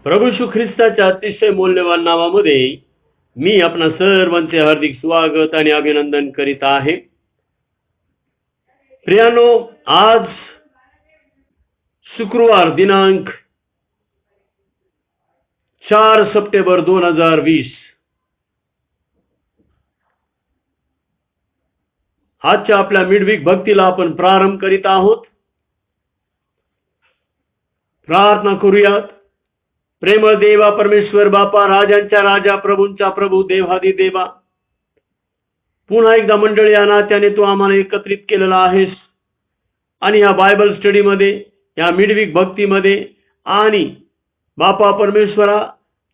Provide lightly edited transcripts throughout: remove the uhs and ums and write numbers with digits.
प्रभू येशू ख्रिस्ताच्या अतिशय मौल्यवान नावामध्ये मी आपणा सर्वांचे हार्दिक स्वागत आणि अभिनंदन करीत आहे. प्रियानो, आज शुक्रवार दिनांक 4 सप्टेंबर 2020. आजच्या आपल्या मिडवीक भक्तीला आपण प्रारंभ करीत आहोत. प्रार्थना करूयात. प्रेमळ देवा परमेश्वर बापा, राजांच्या राजा, प्रभूंचा प्रभू, देवादी देवा, पुन्हा एकदा मंडळी या नात्याने तू आम्हाला एकत्रित केलेला आहेस आणि या बायबल स्टडीमध्ये, या मिडवीक भक्तीमध्ये, आणि बापा परमेश्वरा,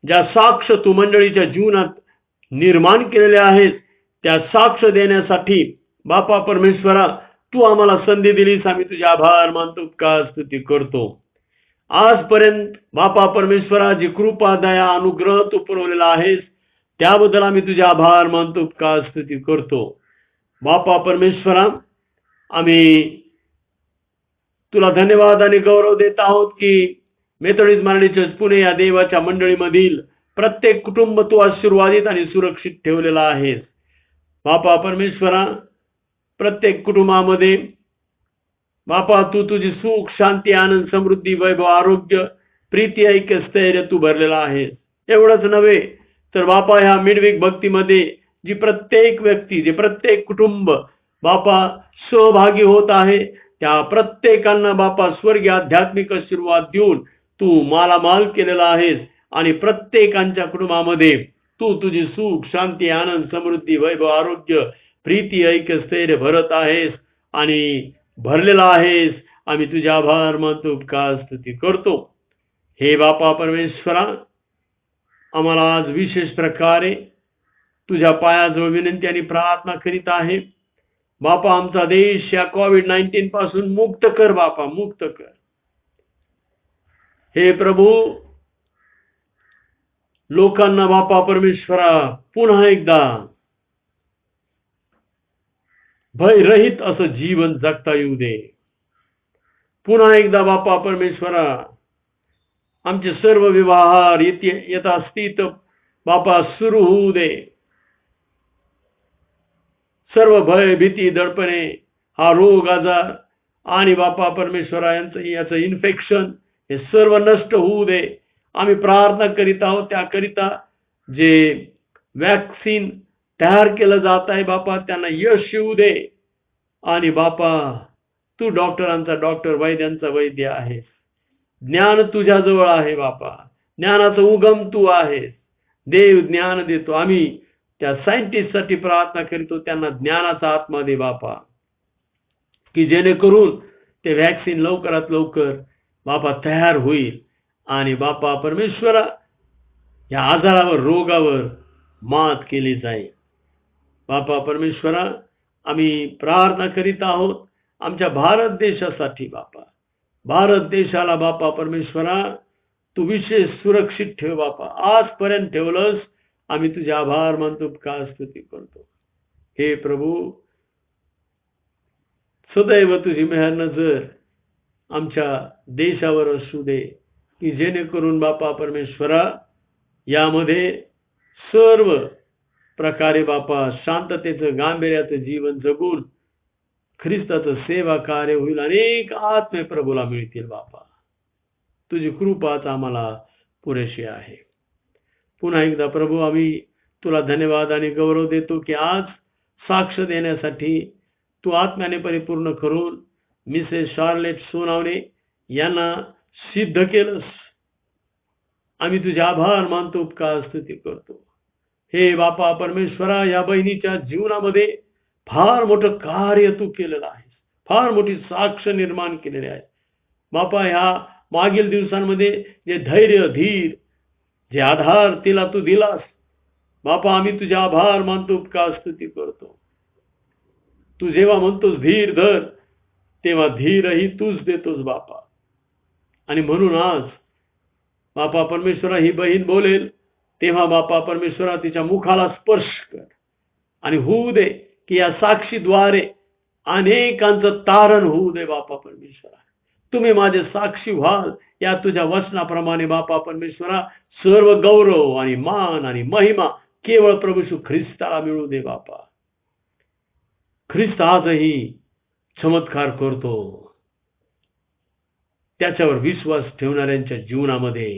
ज्या साक्ष तू मंडळीच्या जीवनात निर्माण केलेले आहेत त्या साक्ष देण्यासाठी बापा परमेश्वरा तू आम्हाला संधी दिलीस. आम्ही तुझे आभार मानतो, उपकार स्तुती करतो. आजपर्यंत बापा परमेश्वरा जी कृपा, दया, अनुग्रह तू पुरवलेला आहेस त्याबद्दल आम्ही तुझे आभार मानतो, उपकार स्तुती करतो. बापा परमेश्वरा, आम्ही तुला धन्यवाद आणि गौरव देत आहोत की मेथोडिस्ट मारडी चर्च पुणे या देवाच्या मंडळीमधील प्रत्येक कुटुंब तू आशीर्वादित आणि सुरक्षित ठेवलेला आहेस. बापा परमेश्वरा, प्रत्येक कुटुंबामध्ये बापा तू तुझी सुख, शांती, आनंद, समृद्धी, वैभव, आरोग्य, प्रीती, ऐक्य, स्थैर्य तू भरलेला आहेस. एवढंच नव्हे तर बापा ह्या मिडवीक भक्तीमध्ये जी प्रत्येक व्यक्ती, जे प्रत्येक कुटुंब बापा सहभागी होत आहे त्या प्रत्येकांना बापा स्वर्गीय आध्यात्मिक आशीर्वाद देऊन तू मालामाल केलेला आहेस आणि प्रत्येकांच्या कुटुंबामध्ये तू तुझी सुख, शांती, आनंद, समृद्धी, वैभव, आरोग्य, प्रीती, ऐक्य, स्थैर्य भरत आहेस आणि भरलेला आहेस. आम्ही तुझे आभार मानतो, उपकार स्तुती करतो. हे बापा परमेश्वरा, आम्हाला आज विशेष प्रकारे तुझ्या पायाजवळ विनंती आणि प्रार्थना करीत आहे. बापा, आमचा देश या कोविड-19 पासून मुक्त कर बापा, मुक्त कर. हे प्रभू, लोकांना बापा परमेश्वरा पुन्हा एकदा भयरहित असं जीवन जगता येऊ दे. पुन्हा एकदा बापा परमेश्वरा आमचे सर्व व्यवहार यथास्थित बापा सुरू होऊ दे. सर्व भय, भीती, दडपणे, हा रोग, आजार आणि बापा परमेश्वरा याचं इन्फेक्शन हे सर्व नष्ट होऊ दे. आम्ही प्रार्थना करीत आहोत त्याकरिता जे वॅक्सिन तयार केलं जात आहे बापा त्यांना यश येऊ दे. आणि बापा तू डॉक्टरांचा डॉक्टर, वैद्यांचा वैद्य आहेस. ज्ञान तुझ्याजवळ आहे बापा, ज्ञानाचा उगम तू आहेस. देव ज्ञान देतो. आम्ही त्या सायंटिस्टसाठी प्रार्थना करीतो, त्यांना ज्ञानाचा आत्मा दे बापा, की जेणेकरून ते वॅक्सिन लवकरात लवकर बापा तयार होईल आणि बापा परमेश्वरा या आजारावर, रोगावर मात केली जाईल. बापा परमेश्वरा, आम्ही प्रार्थना करीत आहोत आमच्या भारत देशासाठी बापा. भारत देशाला बापा परमेश्वरा तू विशेष सुरक्षित ठेव बापा. आजपर्यंत ठेवलंस, आम्ही तुझे आभार मानतो, उपकार स्तुती करतो. हे प्रभू, सदैव तुझी मेहर नजर आमच्या देशावर असू दे, की जेणेकरून बापा परमेश्वरा यामध्ये सर्व प्रकारे बापा शांततेचं, गांभीर्याचं जीवन जगून ख्रिस्ताचं सेवा कार्य होईल. अनेक आत्मे प्रभूला मिळतील बापा. तुझी कृपाच आम्हाला पुरेशी आहे. पुन्हा एकदा प्रभू, आम्ही तुला धन्यवाद आणि गौरव देतो की आज साक्ष देण्यासाठी तू आत्म्याने परिपूर्ण करून मिसेस शार्लेट सोनावणे यांना सिद्ध केलंस. आम्ही तुझे आभार मानतो, उपकार स्तुती करतो. हे बापा परमेश्वरा, या बहिणीच्या जीवनामध्ये फार मोठं कार्य तू केलेलं आहेस, फार मोठी साक्ष निर्माण केलेली आहे बापा. ह्या मागील दिवसांमध्ये जे धैर्य, धीर, जे आधार तिला तू दिलास बापा, आम्ही तुझे आभार मानतो, उपकार स्तुती करतो. तू जेव्हा म्हणतोस धीर धर, तेव्हा धीरही तूच देतोस बापा. आणि म्हणून आज बापा परमेश्वरा ही बहीण बोलेल तेव्हा बापा परमेश्वरा तिच्या मुखाला स्पर्श कर आणि होऊ दे की या साक्षीद्वारे अनेकांचं तारण होऊ दे बापा परमेश्वरा. तुम्ही माझे साक्षी व्हाल या तुझ्या वचनाप्रमाणे बापा परमेश्वरा. सर्व गौरव आणि मान आणि महिमा केवळ प्रभू येशू ख्रिस्ताला मिळू दे बापा. ख्रिस्त आजही चमत्कार करतो. त्याच्यावर विश्वास ठेवणाऱ्यांच्या जीवनामध्ये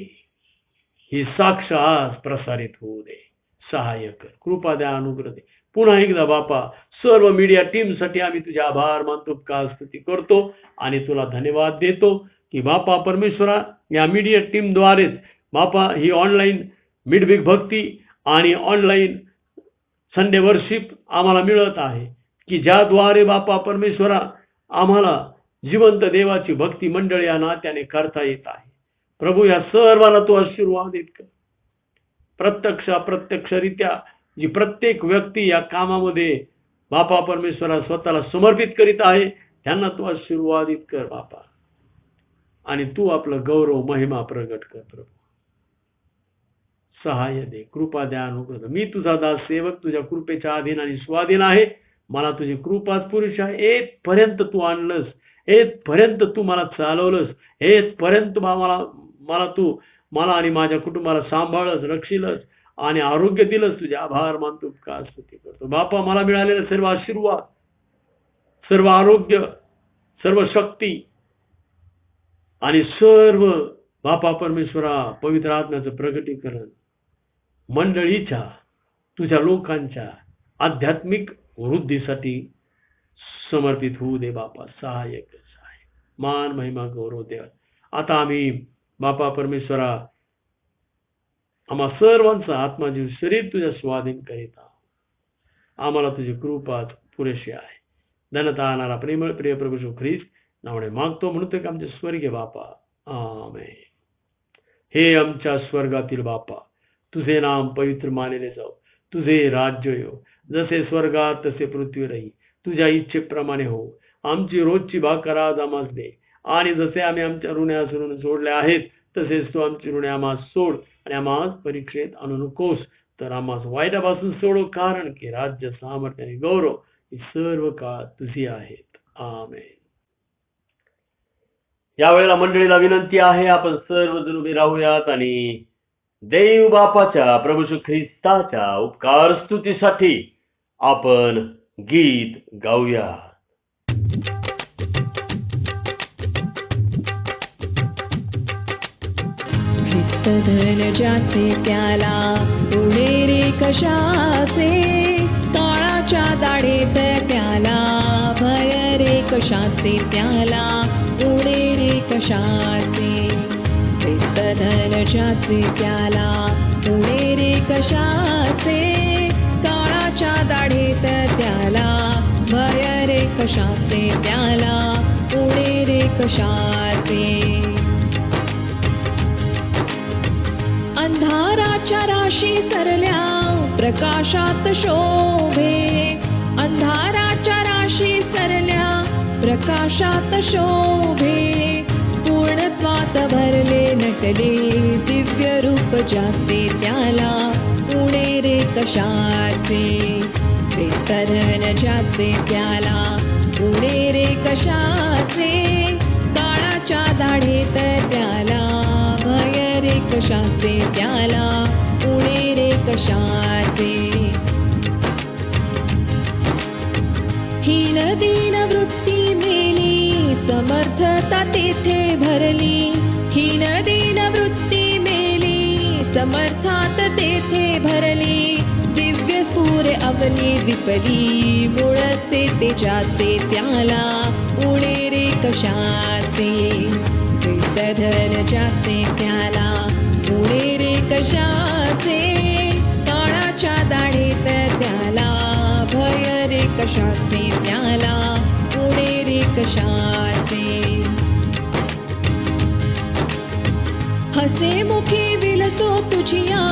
ही साक्ष आज प्रसारित होऊ दे. सहाय्य कर, कृपा द्या, अनुग्रह दे. पुन्हा एकदा बापा सर्व मीडिया टीमसाठी आम्ही तुझे आभार मानतो, उपकार स्तुती करतो आणि तुला धन्यवाद देतो की बापा परमेश्वरा या मीडिया टीमद्वारेच बापा ही ऑनलाईन मिडवीक भक्ती आणि ऑनलाईन संडे वर्शिप आम्हाला मिळत आहे की ज्याद्वारे बापा परमेश्वरा आम्हाला जिवंत देवाची भक्ती मंडळी या नात्याने करता येत आहे. प्रभू या सर्वांना तू आशीर्वादित कर. प्रत्यक्षरित्या जी प्रत्येक व्यक्ती या कामामध्ये बापा परमेश्वरा स्वतःला समर्पित करीत आहे त्यांना तू आशीर्वादित कर बापा. आणि तू आपलं गौरव महिमा प्रगट कर प्रभू. सहाय्य दे, कृपा द्या, अनुग्रह दे. मी तुझा दास सेवक तुझ्या कृपेच्या अधीन आणि स्वाधीन आहे. मला तुझी कृपाच पुरुष आहे. येथपर्यंत तू आणलंस, येथपर्यंत तू मला चालवलंस, येथपर्यंत मला तू मला आणि माझ्या कुटुंबाला सांभाळलंस, रक्षिलंस आणि आरोग्य दिलंस. तुझे आभार मानतो, उपकार स्तुती करतो बापा. मला मिळालेलं सर्व आशीर्वाद, सर्व आरोग्य, सर्व शक्ती आणि सर्व बापा परमेश्वरा पवित्र आत्म्याचं प्रगटीकरण मंडळीच्या तुझ्या लोकांच्या आध्यात्मिक वृद्धीसाठी समर्पित होऊ दे बापा. सहाय्य कर, सहाय्य, मान महिमा गौरव दे. आता आम्ही बापा परमेश्वरा आम्हा सर्वांचा आत्माजीव शरीर तुझ्या स्वाधीन करीत आहोत. आम्हाला तुझी कृपा पुरेशी आहे. धन्यता आणणारा प्रेमळ प्रिय प्रभू येशू ख्रिस्त नावाने मागतो म्हणतो की आमचे स्वर्गीय बापा. आमेन. हे आमच्या स्वर्गातील बापा, तुझे नाम पवित्र मानले जाऊ, तुझे राज्य येऊ, जसे स्वर्गात तसे पृथ्वीवरही तुझ्या इच्छेप्रमाणे हो. आमची रोजची भाकर आज आम्हास दे, आणि जसे आम्ही आमच्या ऋण्यास ऋण सोडले आहेत तसेच तू आमची ऋणे आम्हास सोड, आणि आम्हास परीक्षेत आणू नकोस तर आम्हास वाईटापासून सोडो, कारण की राज्य, सामर्थ्य आणि गौरव ही सर्व काळ तुझी आहेत. आमेन. यावेळेला मंडळीला विनंती आहे, आपण सर्वजण उभे राहूयात आणि देव बापाच्या प्रभू येशू ख्रिस्ताच्या उपकार स्तुतीसाठी आपण गीत गाऊया. ख्रिस्त धन ज्याचे त्याला उडे रे कशाचे, काळाच्या दाढेत त्याला भय रे कशाचे, त्याला उडे रे कशाचे. ख्रिस्त धन ज्याचे त्याला उडे रे कशाचे, काळाच्या दाढेत त्याला भय रे कशाचे, त्याला उडे रे कशाचे. अंधाराच्या राशी सरल्या प्रकाशात शोभे, अंधाराच्या राशी सरल्या प्रकाशात शोभे. पूर्णत्वात भरले नटले दिव्य रूप ज्याचे, त्याला उडे रे कशाचे. ख्रिस्त धन ज्याचे त्याला उडे रे कशाचे, काळाच्या दाढेत त्याला भय रे कशाचे, त्याला उडे रे कशाचे. हीन दीन वृत्ती मेली, समर्थता तेथे भरली. हीन दीन वृत्ती मेली, समर्थात तेथे भरली. दिव्य स्फुरे अवनी दिपली, मुळचे तेजाचे, त्याला उडे रे कशाचे. ख्रिस्त धन ज्याचे त्याला उडे रे कशाचे, काळाच्या दाढेत त्याला भय रे कशाचे, त्याला उडे रे कशाचे. हसे मुखी विलसो तुझिया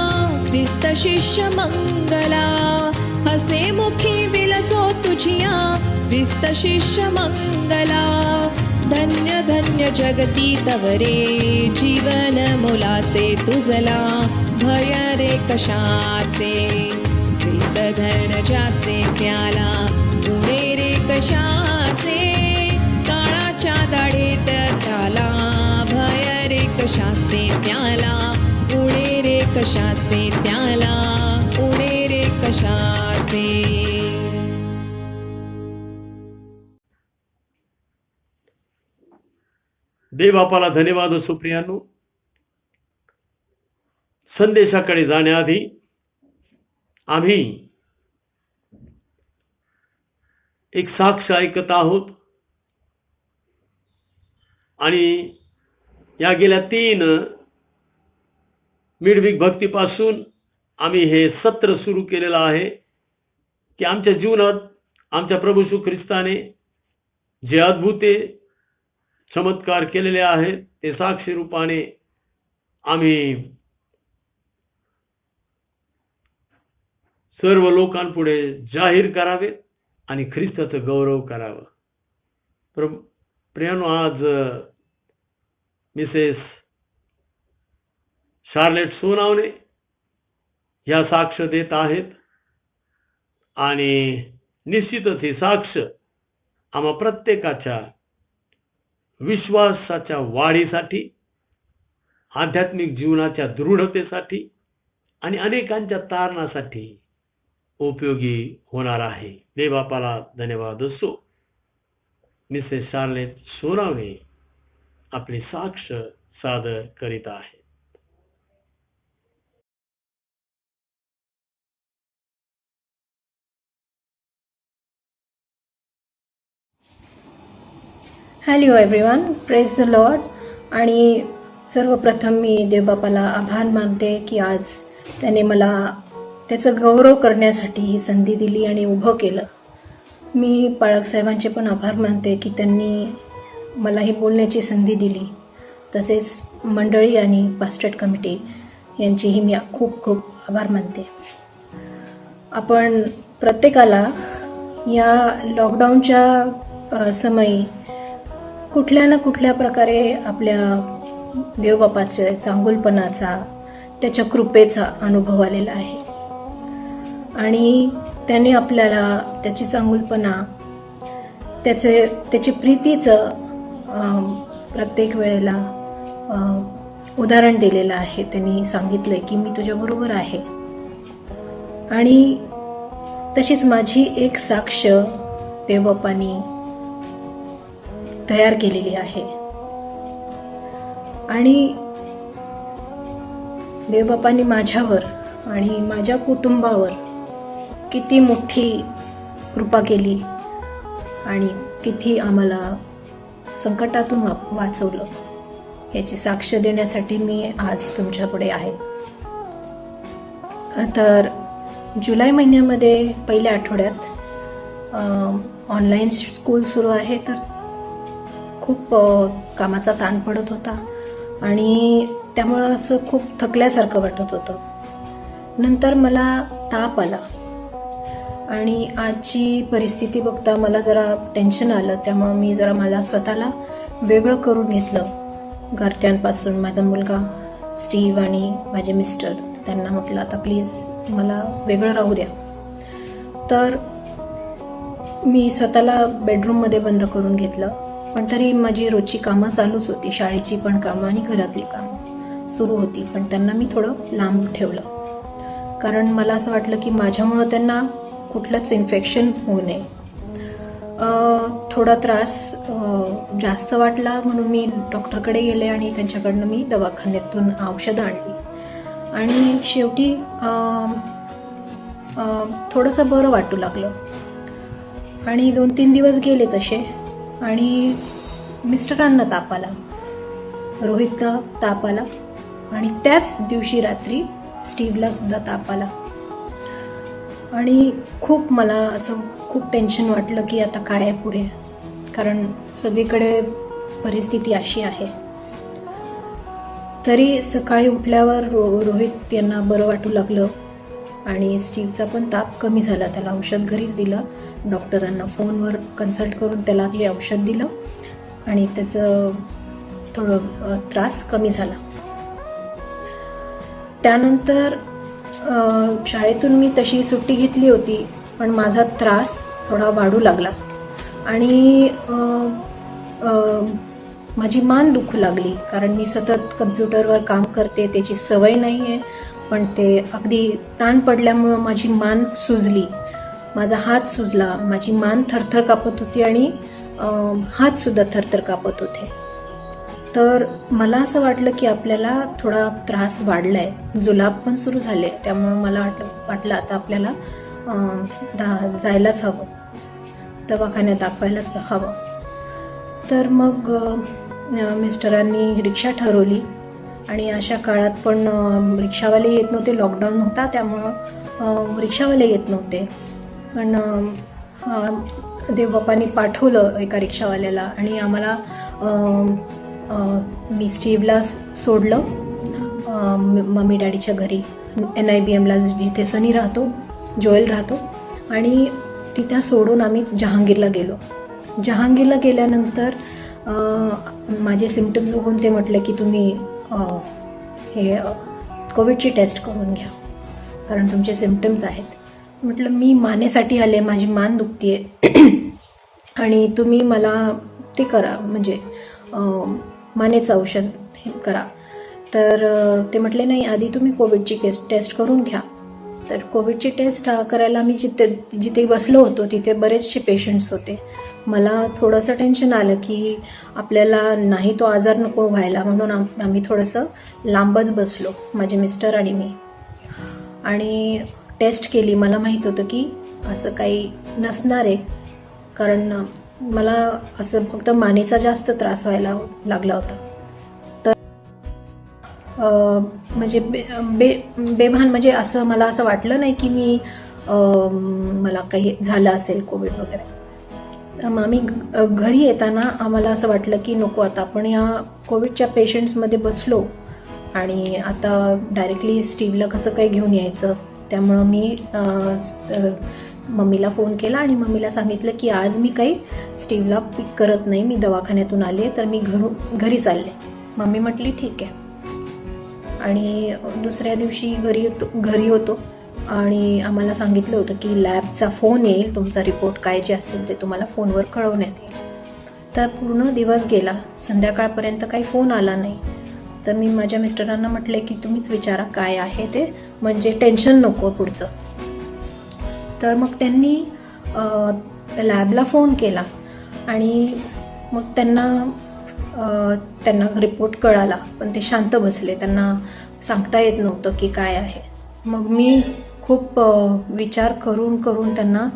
ख्रिस्त शिष्य मंगला. हसे मुखी विलसो तुझिया ख्रिस्त शिष्य मंगला. धन्य धन्य जगती तवरे जीवन मोलाचे तुझला भय रे कशाचे. ख्रिस्त धन ज्याचे त्याला उडे रे कशाचे, काळाच्या दाढेत त्याला कशाचे त्याला, उणे रे कशाचे त्याला, उणे रे कशाचे. देव बापाला धन्यवाद असो. प्रियांनो, संदेशाकडे जाण्याआधी आम्ही एक साक्ष ऐकत आहोत आणि या गेल्या 3 मिडवीक भक्तीपासून आम्ही हे सत्र सुरू केलेलं आहे की आमच्या जीवनात आमच्या प्रभू येशू ख्रिस्ताने जे अद्भुत चमत्कार केलेले आहेत ते साक्षी रूपाने आम्ही सर्व लोकांपुढे जाहीर करावे आणि ख्रिस्ताचं गौरव करावं. प्रियांनो, आज मिसेस शार्लेट सोनावणे या साक्ष देत आहेत आणि निश्चितच ही साक्ष आम्हा प्रत्येकाच्या विश्वासाच्या वाढीसाठी, आध्यात्मिक जीवनाच्या दृढतेसाठी आणि अनेकांच्या तारणासाठी उपयोगी होणार आहे. देव बापाला धन्यवाद असो. मिसेस शार्लेट सोनावणे आपली साक्ष सादर करीत आहे. Hello everyone, praise the Lord. आणि सर्वप्रथम मी देवबापाला आभार मानते की आज त्याने मला त्याचं गौरव करण्यासाठी ही संधी दिली आणि उभं केलं. मी पाळक साहेबांचे पण आभार मानते की त्यांनी मला ही बोलण्याची संधी दिली. तसेच मंडळी आणि पास्टेट कमिटी यांचीही मी खूप खूप आभार मानते. आपण प्रत्येकाला या लॉकडाऊनच्या समयी कुठल्या ना कुठल्या प्रकारे आपल्या देवबापाच्या चांगुलपणाचा, त्याच्या कृपेचा अनुभव आलेला आहे आणि त्याने आपल्याला त्याची चांगुलपणा, त्याची प्रीतीचं प्रत्येक वेळेला उदाहरण दिलेलं आहे. त्यांनी सांगितलंय की मी तुझ्याबरोबर आहे. आणि तशीच माझी एक साक्ष देवबापांनी तयार केलेली आहे आणि देवबापांनी माझ्यावर आणि माझ्या कुटुंबावर किती मोठी कृपा केली आणि किती आम्हाला संकटातून वाचवलं याची साक्ष देण्यासाठी मी आज तुमच्यापुढे आहे. तर जुलै महिन्यामध्ये पहिल्या आठवड्यात ऑनलाईन स्कूल सुरू आहे, तर खूप कामाचा ताण पडत होता आणि त्यामुळं असं खूप थकल्यासारखं वाटत होतं. नंतर मला ताप आला आणि आजची परिस्थिती बघता मला जरा टेन्शन आलं. त्यामुळं मी जरा मला स्वतःला वेगळं करून घेतलं घरच्यांपासून. माझा मुलगा स्टीव आणि माझे मिस्टर, त्यांना म्हटलं आता प्लीज मला वेगळं राहू द्या. तर मी स्वतःला बेडरूममध्ये बंद करून घेतलं. पण तरी माझी रोजची कामं चालूच होती, शाळेची पण कामं आणि घरातली कामं सुरू होती. पण त्यांना मी थोडं लांब ठेवलं, कारण मला असं वाटलं की माझ्यामुळं त्यांना कुठलंच इन्फेक्शन होऊ नये. थोडा त्रास जास्त वाटला म्हणून मी डॉक्टरकडे गेले आणि त्यांच्याकडनं मी दवाखान्यातून औषधं आणली आणि शेवटी थोडंसं बरं वाटू लागलं. आणि 2-3 दिवस गेले तसे आणि मिस्टरांना ताप आला, रोहितला ताप आला आणि त्याच दिवशी रात्री स्टीवला सुद्धा ताप आला. आणि खूप मला असं खूप टेन्शन वाटलं की आता काय आहे पुढे, कारण सगळीकडे परिस्थिती अशी आहे. तरी सकाळी उठल्यावर रोहित यांना बरं वाटू लागलं आणि स्टीवचा पण ताप कमी झाला. त्याला औषध घरीच दिलं, डॉक्टरांना फोनवर कन्सल्ट करून त्याला ते औषध दिलं आणि त्याचं थोडं त्रास कमी झाला. त्यानंतर शाळेतून मी तशी सुट्टी घेतली होती, पण माझा त्रास थोडा वाढू लागला आणि माझी मान दुखू लागली, कारण मी सतत कम्प्युटरवर काम करते, त्याची सवय नाही आहे. पण ते अगदी ताण पडल्यामुळं माझी मान सुजली, माझा हात सुजला, माझी मान थरथर कापत होती आणि हात सुद्धा थरथर कापत होते. तर मला असं वाटलं की आपल्याला थोडा त्रास वाढलाय, जुलाब पण सुरू झाले. त्यामुळं मला वाटलं आता आपल्याला जायलाच हवं, दवाखान्यात दाखवायलाच हवं. तर मग मिस्टरांनी रिक्षा ठरवली आणि अशा काळात पण रिक्षावाले येत नव्हते, लॉकडाऊन होता त्यामुळं रिक्षावाले येत नव्हते. पण देवबापांनी पाठवलं एका रिक्षावाल्याला आणि आम्हाला मी स्टीव्हला सोडलं मम्मी डॅडीच्या घरी, NIBMला जिथे सनी राहतो, जोएल राहतो. आणि तिथं सोडून आम्ही जहांगीरला गेलो. जहांगीरला गेल्यानंतर माझे सिम्पटम्स बघून ते म्हटले की तुम्ही हे कोविडची टेस्ट करून घ्या, कारण तुमचे सिम्पटम्स आहेत. म्हटलं मी मानेसाठी आले, माझी मान दुखतीये आणि तुम्ही मला ते करा, म्हणजे मानेचं औषध हे करा. तर ते म्हटले नाही, आधी तुम्ही कोविडची टेस्ट करून घ्या. तर कोविडची टेस्ट करायला आम्ही जिथे बसलो होतो तिथे बरेचसे पेशंट्स होते. मला थोडंसं टेन्शन आलं की आपल्याला नाही तो आजार नको व्हायला, म्हणून आम्ही थोडंसं लांबच बसलो, माझे मिस्टर आणि मी. आणि टेस्ट केली. मला माहीत होतं की असं काही नसणार आहे, कारण मला असं फक्त मानेचा जास्त त्रास व्हायला लागला होता. तर म्हणजे बेभान, म्हणजे असं मला असं वाटलं नाही की मला काही झालं असेल कोविड वगैरे. आम्ही घरी येताना आम्हाला असं वाटलं की नको, आता आपण या कोविडच्या पेशंट्समध्ये बसलो आणि आता डायरेक्टली स्टीव्हला कसं काही घेऊन यायचं. त्यामुळं मी मम्मीला फोन केला आणि मम्मीला सांगितलं की आज मी काही स्टीव्हला पिक करत नाही, मी दवाखान्यातून आले, तर मी घरी चालले. मम्मी म्हटली ठीक आहे. आणि दुसऱ्या दिवशी घरी होतो आणि आम्हाला सांगितलं होतं की लॅबचा फोन येईल, तुमचा रिपोर्ट काय जे असेल ते तुम्हाला फोनवर कळवण्यात येईल. तर पूर्ण दिवस गेला, संध्याकाळपर्यंत काही फोन आला नाही. तर मी माझ्या मिस्टरांना म्हटले की तुम्हीच विचारा काय आहे ते, म्हणजे टेन्शन नको पुढचं. तर मग त्यांनी लॅबला फोन केला आणि मग त्यांना रिपोर्ट कळाला, पण ते शांत बसले, त्यांना सांगता येत नव्हतं की काय आहे. मग मी खूप विचार करून त्यांना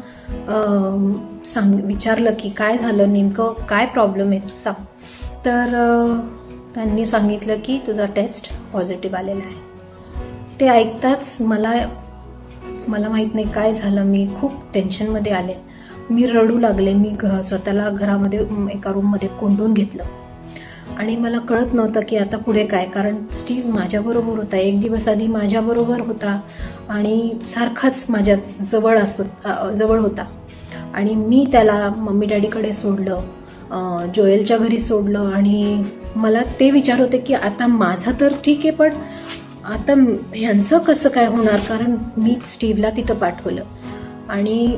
विचारलं की काय झालं, नेमकं काय प्रॉब्लेम आहे तू सांग. तर त्यांनी सांगितलं की तुझा टेस्ट पॉझिटिव्ह आलेला आहे. ते ऐकताच मला माहीत नाही काय झालं, मी खूप टेन्शनमध्ये आले, मी रडू लागले. मी स्वतःला घरामध्ये एका रूममध्ये कोंडून घेतलं आणि मला कळत नव्हतं की आता पुढे काय, कारण स्टीव्ह माझ्याबरोबर होता, एक दिवस आधी माझ्याबरोबर होता आणि सारखाच माझ्या जवळ होता. आणि मी त्याला मम्मी डॅडीकडे सोडलं, जोएलच्या घरी सोडलं आणि मला ते विचार होते की आता माझं तर ठीक आहे, पण आता ह्यांचं कसं काय होणार, कारण मी स्टीव्हला तिथं पाठवलं. आणि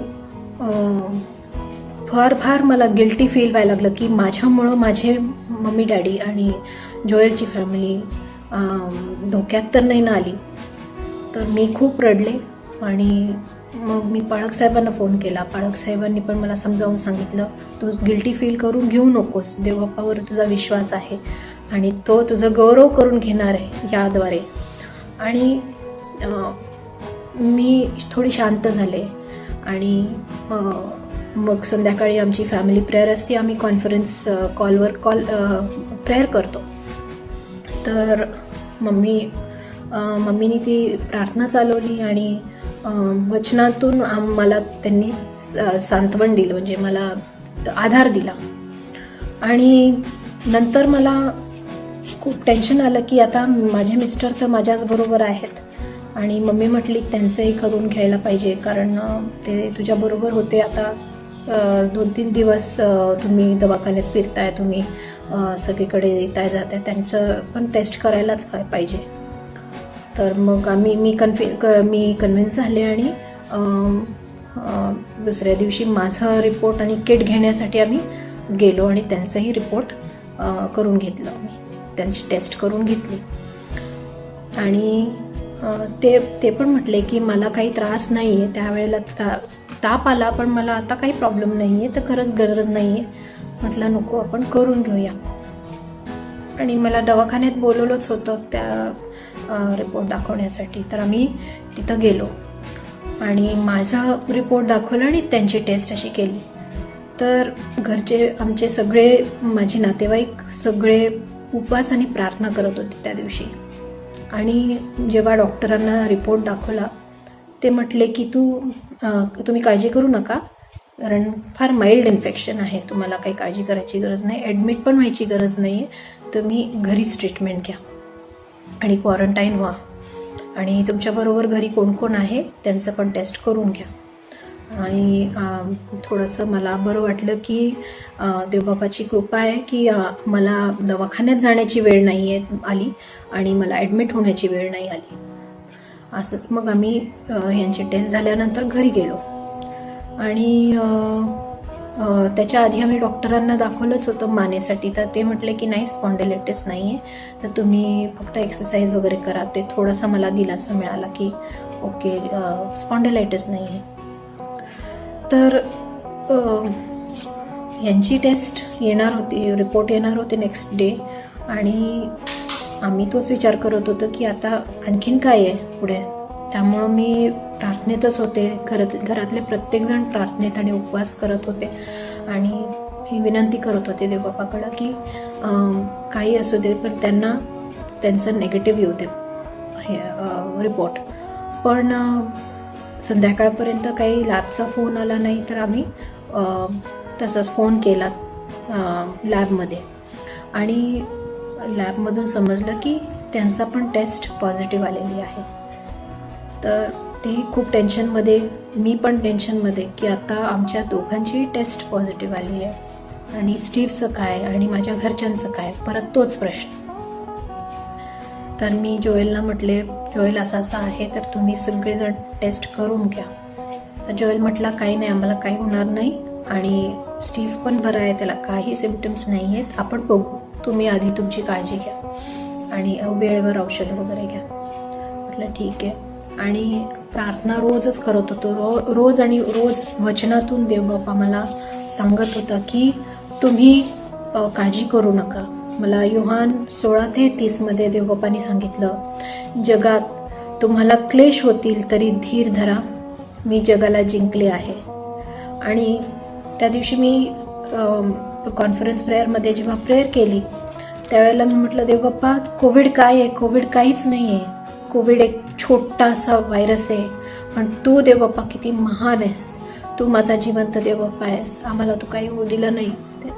फार मला गिल्टी फील व्हायला लागलं की माझ्यामुळं माझे मम्मी डॅडी आणि जोएलची फॅमिली धोक्यात तर नाही ना आली. तर मी खूप रडले आणि मग मी पाळक साहेबांना फोन केला. पाळक साहेबांनी पण मला समजावून सांगितलं, तू गिल्टी फील करून घेऊ नकोस, देवबापावर तुझा विश्वास आहे आणि तो तुझा गौरव करून घेणार आहे याद्वारे. आणि मी थोडी शांत झाले आणि मग संध्याकाळी आमची फॅमिली प्रेयर असते, आम्ही कॉन्फरन्स कॉलवर प्रेयर करतो. तर मम्मीनी ती प्रार्थना चालवली आणि वचनातून मला त्यांनी सांत्वन दिलं, म्हणजे मला आधार दिला. आणि नंतर मला खूप टेन्शन आलं की आता माझे मिस्टर तर माझ्याच बरोबर आहेत आणि मम्मी म्हटली त्यांचंही करून घ्यायला पाहिजे, कारण ते तुझ्याबरोबर होते. आता 2-3 दिवस तुम्ही दवाखान्यात फिरताय, तुम्ही सगळीकडे येताय जाताय, त्यांचं पण टेस्ट करायलाच पाहिजे. तर मग मी कन्व्हिन्स झाले आणि दुसऱ्या दिवशी माझं रिपोर्ट आणि किट घेण्यासाठी आम्ही गेलो आणि त्यांचाही रिपोर्ट करून घेतलं मी, त्यांची टेस्ट करून घेतली. आणि ते पण म्हटले की मला काही त्रास नाही आहे, त्यावेळेला ताप आला पण मला आता काही प्रॉब्लेम नाही आहे, तर खरंच गरज नाही आहे. म्हटलं नको, आपण करून घेऊया. आणि मला दवाखान्यात बोलवलंच होतं त्या रिपोर्ट दाखवण्यासाठी. तर आम्ही तिथं गेलो आणि माझा रिपोर्ट दाखवला आणि त्यांची टेस्ट अशी केली. तर घरचे आमचे सगळे, माझे नातेवाईक सगळे उपवास आणि प्रार्थना करत होते त्या दिवशी. आणि जेव्हा डॉक्टरांना रिपोर्ट दाखवला ते म्हटले की तुम्ही काळजी करू नका, कारण फार माइल्ड इन्फेक्शन आहे, तुम्हाला काही काळजी करायची गरज नाही, ॲडमिट पण व्हायची गरज नाही आहे, तुम्ही घरीच ट्रीटमेंट घ्या आणि क्वारंटाईन व्हा, आणि तुमच्याबरोबर घरी कोण कोण आहे त्यांचं पण टेस्ट करून घ्या. आणि थोडंसं मला बरं वाटलं की देवबापाची कृपा आहे की मला दवाखान्यात जाण्याची वेळ नाही आली आणि मला ॲडमिट होण्याची वेळ नाही आली. असंच मग आम्ही यांची टेस्ट झाल्यानंतर घरी गेलो. आणि त्याच्या आधी आम्ही डॉक्टरांना दाखवलंच होतं मानेसाठी, तर ते म्हटले की नाही, स्पॉन्डिलायटिस नाही आहे, तर तुम्ही फक्त एक्सरसाइज वगैरे करा. ते थोडासा मला दिलासा मिळाला की ओके, स्पॉन्डिलायटिस नाही आहे. तर यांची टेस्ट येणार होती, रिपोर्ट येणार होते नेक्स्ट डे. आणि आम्ही तोच विचार करत होतो की आता आणखीन काय आहे पुढे. त्यामुळं मी प्रार्थनेतच होते. घरातले प्रत्येकजण प्रार्थनेत आणि उपवास करत होते आणि ही विनंती करत होते देवबापाकडं की काही असू दे पण त्यांचं निगेटिव्ह येऊ दे हे रिपोर्ट. पण संध्याकाळपर्यंत काही लॅबचा फोन आला नाही, तर आम्ही तसाच फोन केला लॅबमध्ये आणि लॅबमधून समजलं की त्यांचा पण टेस्ट पॉझिटिव्ह आलेली आहे. तर ते खूप टेन्शनमध्ये, मी पण टेन्शनमध्ये की आता आमच्या दोघांची टेस्ट पॉझिटिव्ह आली आहे आणि स्टीव्हचं काय आणि माझ्या घरच्यांचं काय, परत तोच प्रश्न. तर मी जोएलला म्हटले, जोएल असं असं आहे, तर तुम्ही सगळेजण टेस्ट करून घ्या. तर जोएल म्हटला काही नाही, आम्हाला काही होणार नाही आणि स्टीव्ह पण बरा आहे, त्याला काही सिम्पटम्स नाही आहेत, आपण बघू, तुम्ही आधी तुमची काळजी घ्या आणि वेळेवर औषधं वगैरे घ्या. म्हटलं ठीक आहे. आणि प्रार्थना रोजच करत होतो, रोज आणि रोज वचनातून देवबापा मला सांगत होता की तुम्ही काळजी करू नका. मला योहान 16:30 मध्ये देवबापांनी सांगितलं, जगात तुम्हाला क्लेश होतील तरी धीर धरा, मी जगाला जिंकले आहे. आणि त्या दिवशी मी कॉन्फरन्स प्रेयरमध्ये जेव्हा प्रेयर केली त्यावेळेला मी म्हटलं, देवबाप्पा कोविड काय आहे, कोविड काहीच नाही आहे, कोविड एक छोटासा व्हायरस आहे, पण तू देवबाप्पा किती महान आहेस, तू माझा जिवंत देवबाप्पा आहेस, आम्हाला तू काही होऊ दिलं नाही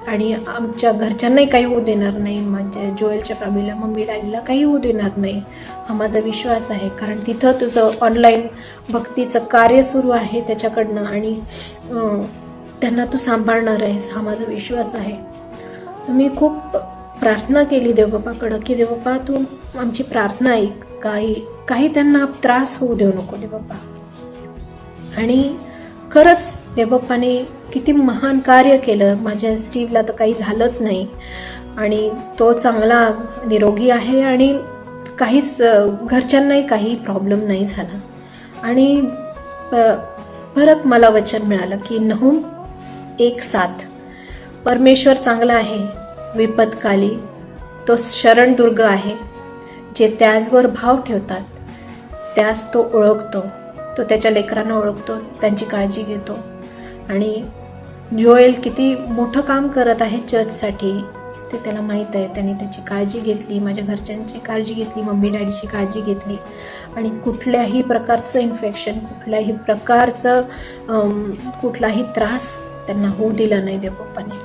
आणि आमच्या घरच्यांनाही काही होऊ देणार नाही, माझ्या जोएलच्या फॅमिलीला, मम्मी डॅडीला काही होऊ देणार नाही, हा माझा विश्वास आहे. कारण तिथं तुझं ऑनलाईन भक्तीचं कार्य सुरू आहे त्याच्याकडनं आणि त्यांना तू सांभाळणार आहेस, हा माझा विश्वास आहे. मी खूप प्रार्थना केली देवबापाकडं की देवबापा तू आमची प्रार्थना ऐक, काही त्यांना त्रास होऊ देऊ नको देवबापा. आणि खरंच देवबाप्पाने किती महान कार्य केलं. माझ्या स्टीव्हला तर काही झालंच नाही आणि तो चांगला निरोगी आहे आणि काहीच घरच्यांनाही काही प्रॉब्लेम नाही झाला. आणि परत मला वचन मिळालं की नहूम 1:7 परमेश्वर चांगला आहे, विपत्काली तो शरणदुर्ग आहे, जे त्याचवर भाव ठेवतात त्यास तो ओळखतो, तो त्याच्या लेकरांना ओळखतो, त्यांची काळजी घेतो. आणि जोएल किती मोठं काम करत आहे चर्चसाठी ते त्याला माहीत आहे. त्याने त्याची काळजी घेतली, माझ्या घरच्यांची काळजी घेतली, मम्मी डॅडीची काळजी घेतली आणि कुठल्याही प्रकारचं इन्फेक्शन, कुठलाही त्रास त्यांना होऊ दिला नाही देवबापाने.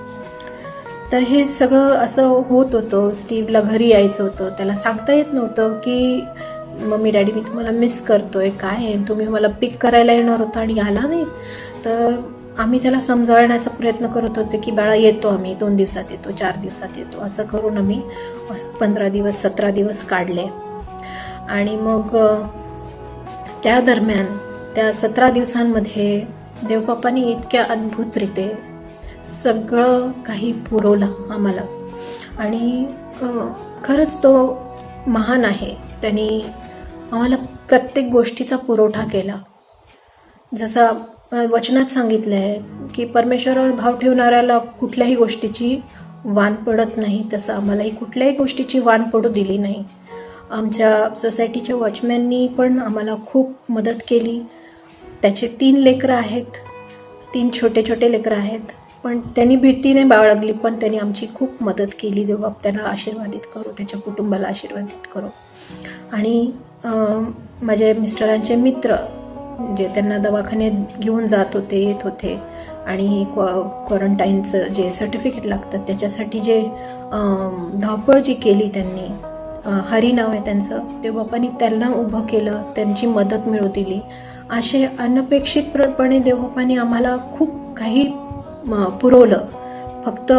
तर हे सगळं असं होत होतं. स्टीव्हला घरी यायचं होतं, त्याला सांगता येत नव्हतं की मम्मी डॅडी मी तुम्हाला मिस करतोय, काय आहे, तुम्ही मला पिक करायला येणार होता आणि आला नाही. तर आम्ही त्याला समजावण्याचा प्रयत्न करत होतो की बाळा येतो, आम्ही 2 दिवसात येतो, 4 दिवसात येतो, असं करून आम्ही 15 दिवस 17 दिवस काढले. आणि मग त्या दरम्यान त्या 17 दिवसांमध्ये देवबापांनी इतक्या अद्भुतरीते सगळं काही पुरवलं आम्हाला. आणि खरंच तो महान आहे. त्यांनी आम्हाला प्रत्येक गोष्टीचा पुरवठा केला. जसा वचनात सांगितलं आहे की परमेश्वरावर भाव ठेवणाऱ्याला कुठल्याही गोष्टीची वाण पडत नाही, तसं आम्हालाही कुठल्याही गोष्टीची वाण पडू दिली नाही. आमच्या सोसायटीच्या वॉचमॅननी पण आम्हाला खूप मदत केली. त्याचे 3 लेकरं आहेत, 3 छोटे छोटे लेकरं आहेत, पण त्यांनी भीतीने बाळगली, पण त्यांनी आमची खूप मदत केली. देव त्यांना आशीर्वादित करो, त्याच्या कुटुंबाला आशीर्वादित करो. आणि माझे मिस्टरांचे मित्र जे त्यांना दवाखान्यात घेऊन जात होते, येत होते, आणि क्वारंटाईनचं जे सर्टिफिकेट लागतं त्याच्यासाठी जे धावपळ जी केली त्यांनी, हरी नाव आहे त्यांचं, ते बापांनी त्यांना उभं केलं, त्यांची मदत मिळू दिली. असे अनपेक्षितपणे देवबापांनी आम्हाला खूप काही पुरवलं. फक्त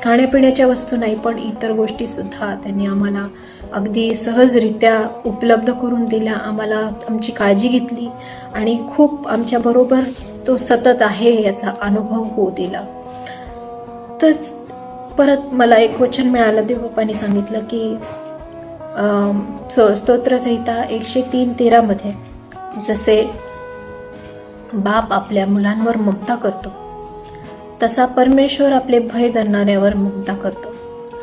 खाण्यापिण्याच्या वस्तू नाही, पण इतर गोष्टी सुद्धा त्यांनी आम्हाला अगदी सहजरित्या उपलब्ध करून दिल्या. आम्हाला आमची काळजी घेतली आणि खूप आमच्याबरोबर तो सतत आहे याचा अनुभव होऊ दिला. तर परत मला एक वचन मिळालं. देवबापांनी सांगितलं की स्तोत्रसंहिता 103:13 मध्ये, जसे बाप आपल्या मुलांवर ममता करतो तसा परमेश्वर आपले भय धरणाऱ्यावर ममता करतो.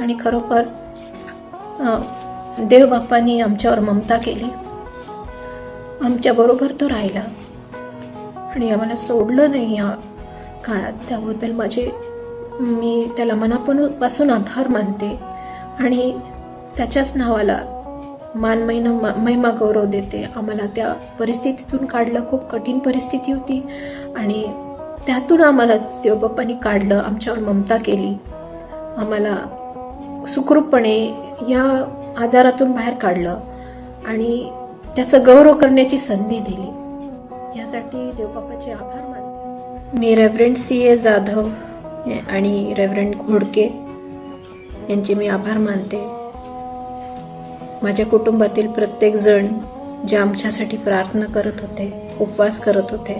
आणि खरोखर देवबापांनी आमच्यावर ममता केली, आमच्या बरोबर तो राहिला आणि आम्हाला सोडलं नाही या काळात. त्याबद्दल मी त्याला मनापासून आभार मानते आणि त्याच्याच नावाला महिमा गौरव देते. आम्हाला त्या परिस्थितीतून काढलं. खूप कठीण परिस्थिती होती आणि त्यातून आम्हाला देवबापांनी काढलं, आमच्यावर ममता केली, आम्हाला सुखरूपपणे या आजारातून बाहेर काढलं आणि त्याचं गौरव करण्याची संधी दिली. यासाठी देवबापाचे आभार मानते. मी रेव्हरंड C.A. जाधव आणि रेव्हरंड घोडके यांचे मी आभार मानते. माझ्या कुटुंबातील प्रत्येक जण जे आमच्यासाठी प्रार्थना करत होते, उपवास करत होते,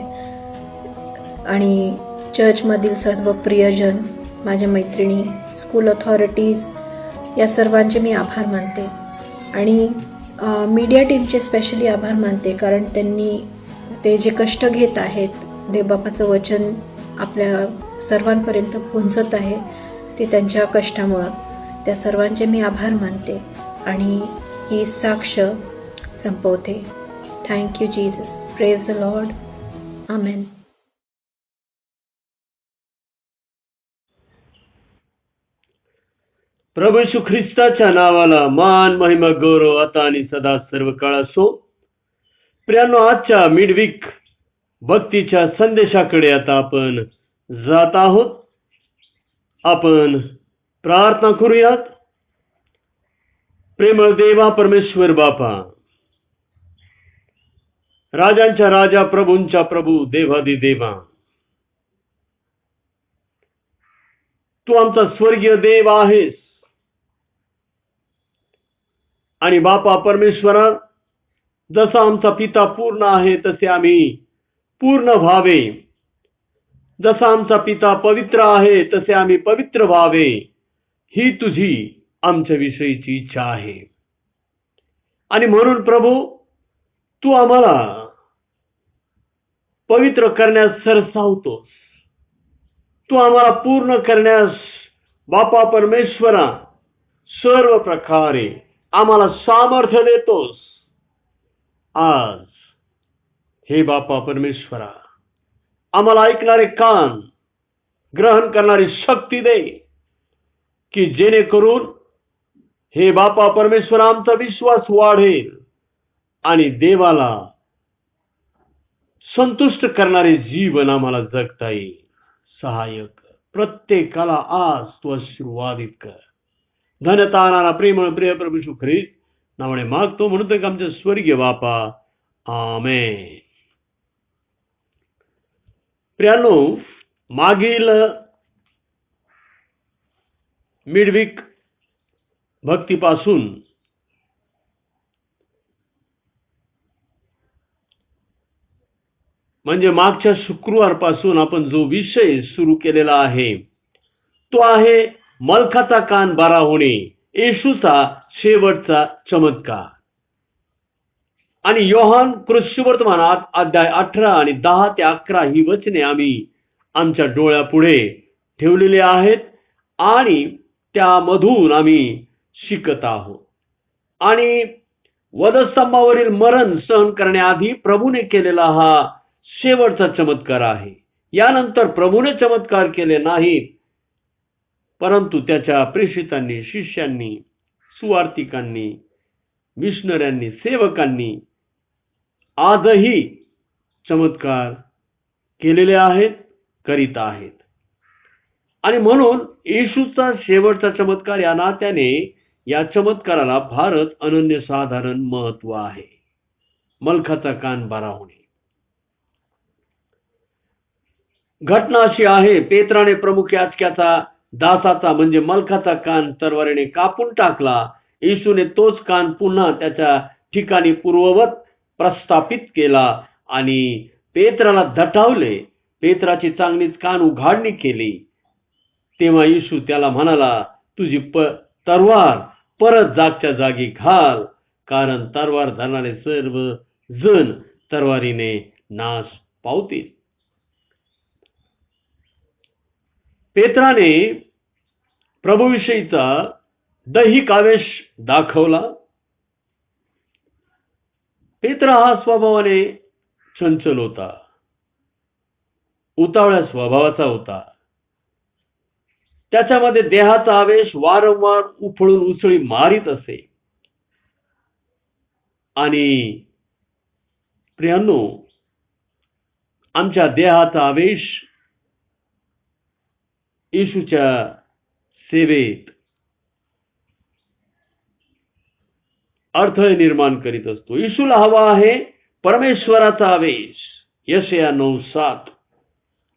आणि चर्चमधील सर्व प्रियजन, माझ्या मैत्रिणी, स्कूल अथॉरिटीज, या सर्वांचे मी आभार मानते. आणि मीडिया टीमचे स्पेशली आभार मानते, कारण ते जे कष्ट घेत आहेत, देवबापाचं वचन आपल्या सर्वांपर्यंत पोहोचत आहे, ते त्यांच्या कष्टामुळं. त्या सर्वांचे मी आभार मानते आणि ही साक्ष संपवते. Thank you Jesus. Praise the lord. Amen. प्रभू येशू ख्रिस्ताच्या नावाला मान, महिमा, गौरव आता आणि सदा सर्व काळ असो. प्रियांनो, आजच्या मिडवीक भक्तीच्या संदेशाकडे आता आपण जात आहोत. आपण प्रार्थना करूयात. प्रेमळ देवा परमेश्वर बापा, राजांच्या राजा, प्रभूंच्या प्रभू, देवादी देवा, तू आमचा स्वर्गीय देव आहेस. आणि बापा परमेश्वरा, जसा आमचा पिता पूर्ण आहे तसे आम्ही पूर्ण व्हावे. जसा आमचा पिता पवित्र आहे तसे आम्ही पवित्र व्हावे, ही तुझी आमच्या विषयीची इच्छा आहे. आणि म्हणून प्रभू, तू आम्हाला पवित्र करण्यास सरसावतोस. तू आम्हाला पूर्ण करण्यास बापा परमेश्वरा सर्व प्रकारे आम्हाला सामर्थ्य देतोस. आज हे बापा परमेश्वरा, आम्हाला ऐकणारे कान, ग्रहण करणारी शक्ती दे, की जेणेकरून हे बापा परमेश्वरा आमचा विश्वास वाढेल आणि देवाला संतुष्ट करणारे जीवन आम्हाला जगता येईल. सहाय्यक प्रत्येकाला आज तू आशीर्वादित कर. धन्यतानारा प्रेमळ प्रिय प्रभू येशू ख्रिस्त नावाने मागतो, म्हणतो की आमच्या स्वर्गीय बापा. आमेन. प्रियांनो, मागील मिडवीक भक्तीपासून म्हणजे मागच्या शुक्रवारपासून आपण जो विषय सुरू केलेला आहे तो आहे मलखाचा कान बरा होणे, येशूचा शेवटचा चमत्कार. आणि योहान कृष्णवर्तमानात अध्याय 18 आणि 10 ते 11 ही वचने आम्ही आमच्या डोळ्यापुढे ठेवलेले आहेत आणि त्यामधून आम्ही शिकत आहोत. आणि वधस्तंभावरील मरण सहन करण्याआधी प्रभूने केलेला हा शेवटचा चमत्कार आहे. यानंतर प्रभूने चमत्कार केले नाहीत, परंतु त्याच्या प्रेषितांनी, शिष्यांनी, सुवार्तिकांनी, मिशनऱ्यांनी, सेवकांनी आजही चमत्कार केलेले आहेत, करीत आहेत. आणि म्हणून येशूचा शेवटचा चमत्कार या नात्याने या चमत्काराला फारच अनन्यसाधारण महत्व आहे. मलखाचा कान बरा होणे. घटना अशी आहे, पेत्राने प्रमुख याजकाचा दासाचा म्हणजे मलखाचा कान तलवारीने कापून टाकला. येशूने तोच कान पुन्हा त्याच्या ठिकाणी पूर्ववत प्रस्थापित केला आणि पेत्राला दटावले. पेत्राची चांगलीच कान उघाडणी केली. तेव्हा येशू त्याला म्हणाला, तुझी तलवार परत जागच्या जागी घाल, कारण तलवार धरणारे सर्व जण तलवारीने नाश पावतील. पेत्राने प्रभूविषयीचा दैहिक आवेश दाखवला. पेत्रा हा स्वभावाने चंचल होता, उतावळ्या स्वभावाचा होता. त्याच्यामध्ये देहाचा आवेश वारंवार उफळून उसळी मारित असे. आणि प्रियांनो, आमच्या देहाचा आवेश येशूच्या सेवेत अडथळे निर्माण करीत असतो. येशूला हवा आहे परमेश्वराचा आवेश, यशया 9:7.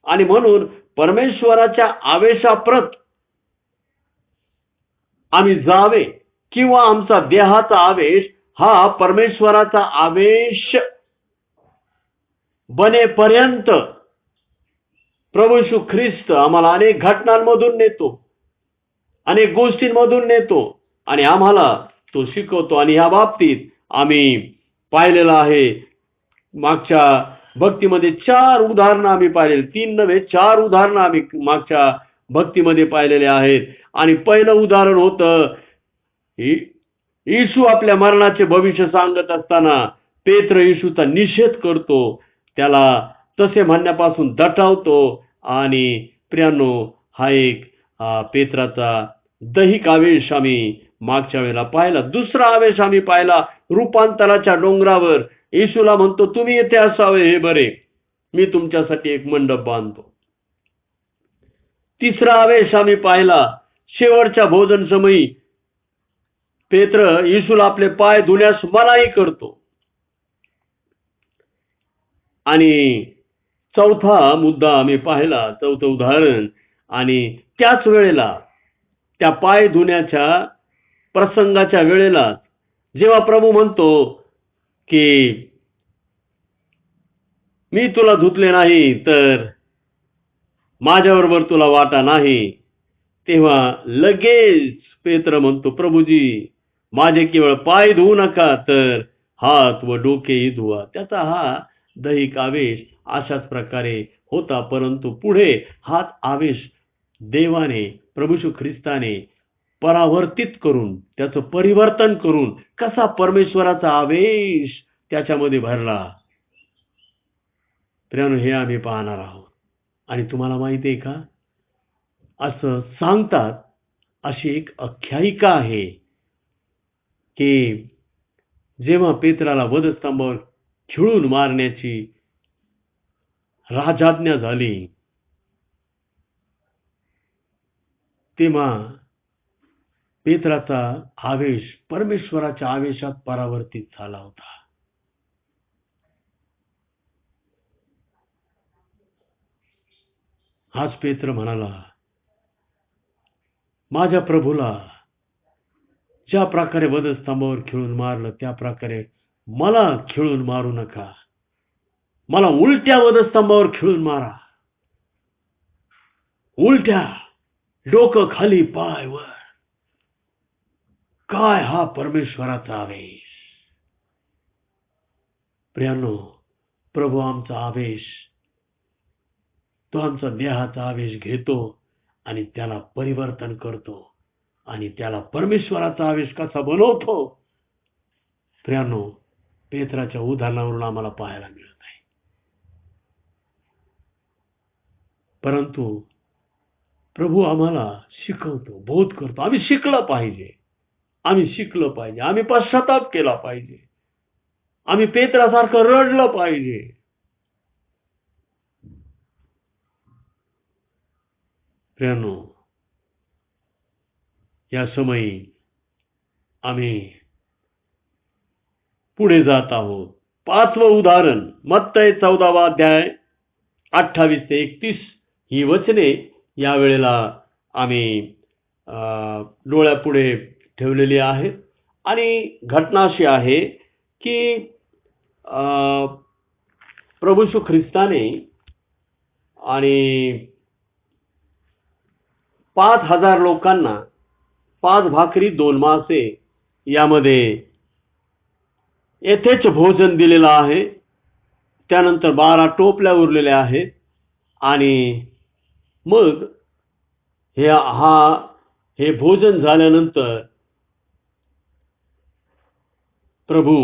आणि म्हणून परमेश्वराच्या आवेशाप्रत आम्ही जावे, किंवा आमचा देहाचा आवेश हा परमेश्वराचा आवेश बनेपर्यंत प्रभू येशू ख्रिस्त आम्हाला अनेक घटनांमधून नेतो, अनेक गोष्टींमधून नेतो आणि आम्हाला तो शिकवतो. आणि ह्या बाबतीत आम्ही पाहिलेलं आहे, मागच्या भक्तीमध्ये 4 उदाहरणं आम्ही पाहिलेली, 3 नव्हे 4 उदाहरणं आम्ही मागच्या भक्तीमध्ये पाहिलेले आहेत. आणि पहिलं उदाहरण होतं, येशू आपल्या मरणाचे भविष्य सांगत असताना पेत्र येशूचा निषेध करतो, त्याला तसे म्हणण्यापासून दटावतो. आणि प्रियांनो, हा एक पेत्राचा दैहिक आवेश आम्ही मागच्या वेळेला पाहिला. दुसरा आवेश आम्ही पाहिला रूपांतराच्या डोंगरावर. येशूला म्हणतो, तुम्ही येथे असावे, हे बरे, मी तुमच्यासाठी एक मंडप बांधतो. तिसरा आवेश आम्ही पाहिला शेवटच्या भोजन समयी पेत्र येशूला आपले पाय धुण्यास मनाई करतो. आणि चौथा मुद्दा आम्ही पाहिला, चौथं उदाहरण. आणि त्याच वेळेला त्या पाय धुण्याच्या प्रसंगाच्या वेळेला जेव्हा प्रभू म्हणतो की मी तुला धुतले नाही तर माझ्याबरोबर तुला वाटा नाही, तेव्हा लगेच पेत्र म्हणतो, प्रभूजी माझे केवळ पाय धुवू नका तर हात व डोकेही धुवा. त्याचा हा दैहिक आवेश अशाच प्रकारे होता. परंतु पुढे हाच आवेश देवाने, प्रभू येशू ख्रिस्ताने परावर्तित करून, त्याचं परिवर्तन करून कसा परमेश्वराचा आवेश त्याच्यामध्ये भरला, प्रियांनो, हे आम्ही पाहणार आहोत. आणि तुम्हाला माहिती आहे का, असं सांगतात, अशी एक आख्यायिका आहे की जेव्हा पेत्राला वधस्तंभावर खिळून मारण्याची राजाज्ञा झाली, तेव्हा पेत्राचा आवेश परमेश्वराच्या आवेशात परावर्तित झाला होता. हाच पेत्र म्हणाला, माझ्या प्रभूला ज्या प्रकारे वधस्तंभावर खिळून मारलं त्या प्रकारे मला खिळून मारू नका, मला उलट्या वधस्तंभावर खिळून मारा, उलट्या. डोकं खाली पाय वर. काय हा परमेश्वराचा आवेश. प्रियांनो, प्रभू आमचा आवेश, तो आमचा देहाचा आवेश घेतो आणि त्याला परिवर्तन करतो आणि त्याला परमेश्वराचा आवेश कसा बनवतो. प्रियांनो, पेत्राच्या उदाहरणावरून आम्हाला पाहायला मिळत आहे. परंतु प्रभू आम्हाला शिकवतो, बोध करतो. आम्ही शिकलं पाहिजे, आम्ही पश्चाताप केला पाहिजे, आम्ही पेत्रासारखं रडलं पाहिजे. प्रियांनो, या समयी आम्ही पुढे जात आहोत. 5वं उदाहरण, मत्तय 14वा अध्याय 28 ते 31 ही वचने या वेळेला आम्ही डोळ्यापुढे ठेवलेली आहेत. आणि घटना अशी आहे की प्रभू येशू ख्रिस्ताने आणि 5,000 लोकांना 5 भाकरी 2 मासे यामध्ये येथेच भोजन दिलेलं आहे. त्यानंतर 12 टोपल्या उरलेल्या आहेत. आणि मग हे भोजन झाल्यानंतर प्रभू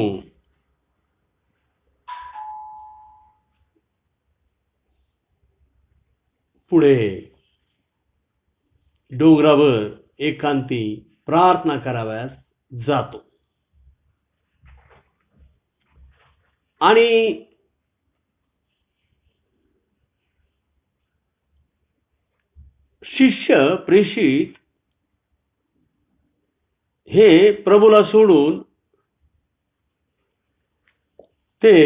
पुढे डोंगरावर एकांती प्रार्थना करावयास जातो. आणि शिष्य प्रेषित हे प्रभूला सोडून ते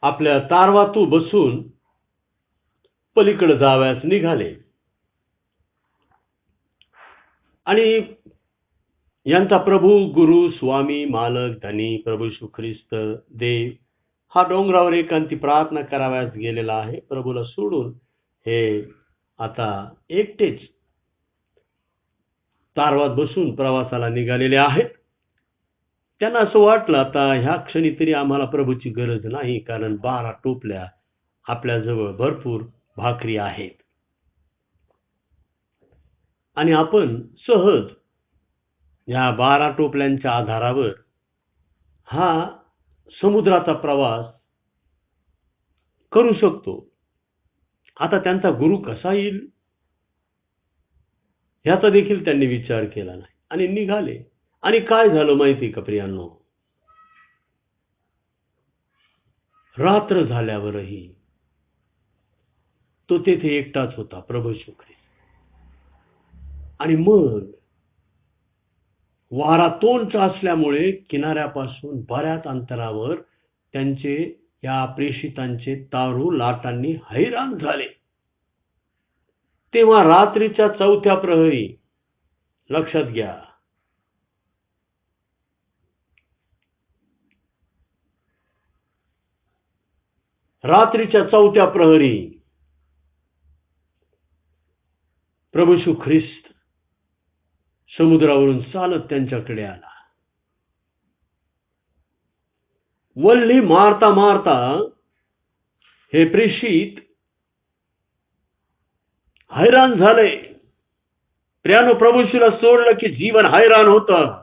आपल्या तारवातू बसून पलीकडे जावयास निघाले. आणि यांचा प्रभू, गुरु, स्वामी, मालक, धनी प्रभू येशू ख्रिस्त देव हा डोंगरावर एकांती प्रार्थना करावयास गेलेला आहे. प्रभूला सोडून हे आता एकटेच तारवात बसून प्रवासाला निघालेले आहेत. त्यांना असं वाटलं आता ह्या क्षणी तरी आम्हाला प्रभूची गरज नाही, कारण 12 टोपल्या आपल्याजवळ भरपूर भाकरी आहेत आणि आपण सहज या 12 टोपल्यांच्या आधारावर हा समुद्राचा प्रवास करू शकतो. आता त्यांचा गुरु कसा येईल ह्याचा देखील त्यांनी विचार केला नाही आणि निघाले. आणि काय झालं माहिती का प्रियांनो, रात्र झाल्यावरही तो तेथे एकटाच होता, प्रभू येशू ख्रिस्त. आणि मग वारा तोंच असल्यामुळे किनाऱ्यापासून बऱ्याच अंतरावर त्यांचे या प्रेषितांचे तारू लाटांनी हैराण झाले. तेव्हा रात्रीच्या 4थ्या प्रहरी, लक्षात घ्या, रात्रीच्या 4थ्या प्रहरी प्रभू येशू ख्रिस्त समुद्रावरून चालत त्यांच्याकडे आला. वल्ली मारता मारता हे प्रेषित हैराण झाले. प्रियानो, प्रभू येशूला सोडलं की जीवन हैराण होतं.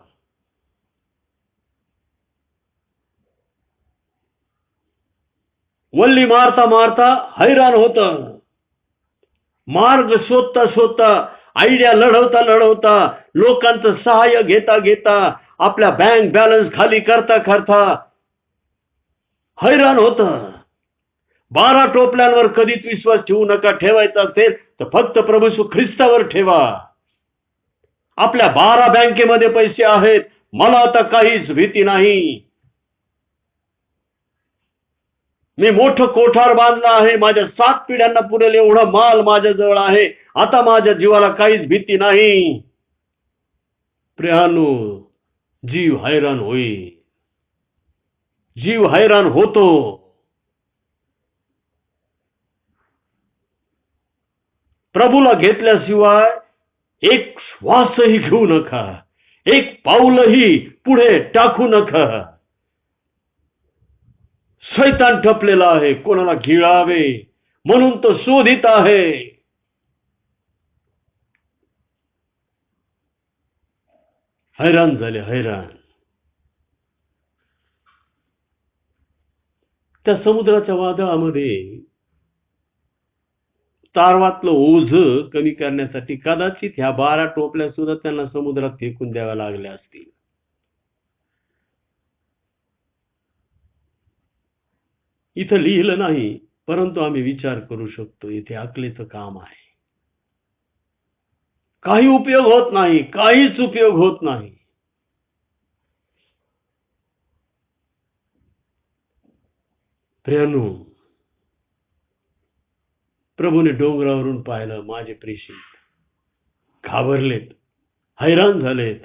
वल्ली मारता मारता हैराण होतं. मार्ग शोधता शोधता, आयडिया लढवता लढवता, लोकांचं सहाय्य घेता घेता, आपल्या बँक बॅलन्स खाली करता करता हैराण होतं. 12 टोपल्यांवर कधीच विश्वास ठेवू नका. ठेवायचा असेल तर फक्त प्रभू येशू ख्रिस्तावर ठेवा. आपल्या 12 बँकेमध्ये पैसे आहेत, मला आता काहीच भीती नाही. मी मोठं कोठार बांधलं आहे, माझ्या 7 पिढ्यांना पुरेल एवढा माल माझ्याजवळ आहे, आता माझ्या जीवाला काहीच भीती नाही. प्रियानो, जीव हैराण होईल, जीव हैराण होतो. प्रभूला घेतल्याशिवाय एक श्वासही घेऊ नका, एक पाऊलही पुढे टाकू नका. शैतान ठपलेला आहे, कोणाला गिळावे म्हणून तो शोधित आहे. हैराण झाले, हैराण. त्या समुद्राच्या वादळामध्ये तारवातलं ओझ कमी करण्यासाठी कदाचित ह्या 12 टोपल्या सुद्धा त्यांना समुद्रात फेकून द्याव्या लागल्या असतील. इथं लिहिलं नाही, परंतु आम्ही विचार करू शकतो. इथे अकलेचं काम आहे. काही उपयोग होत नाही, काहीच उपयोग होत नाही. प्रियानो, प्रभूने डोंगरावरून पाहिलं, माझे प्रेषित घाबरलेत, हैराण झालेत,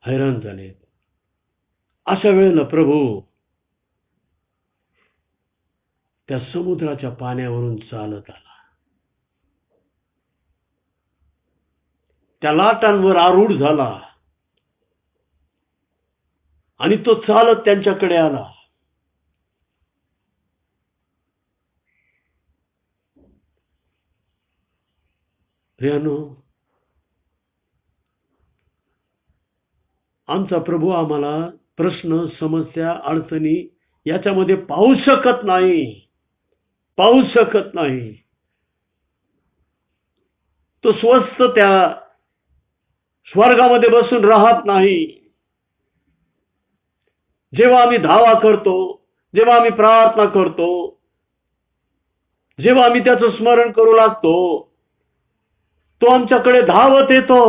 हैराण झालेत. अशा वेळेला प्रभू त्या समुद्राच्या पाण्यावरून चालत आला. त्या लाटांवर आरूढ झाला आणि तो चालत त्यांच्याकडे आला. प्रियानो, आमचा प्रभू आम्हाला प्रश्न, समस्या, अडचणी याच्यामध्ये पाहू शकत नाही, पाहू शकत नाही. तो स्वस्थ त्या स्वर्गामध्ये बसून राहत नाही. जेव्हा आम्ही धावा करतो, जेव्हा आम्ही प्रार्थना करतो, जेव्हा आम्ही त्याचं स्मरण करू लागतो, तो आमच्याकडे धावत येतो.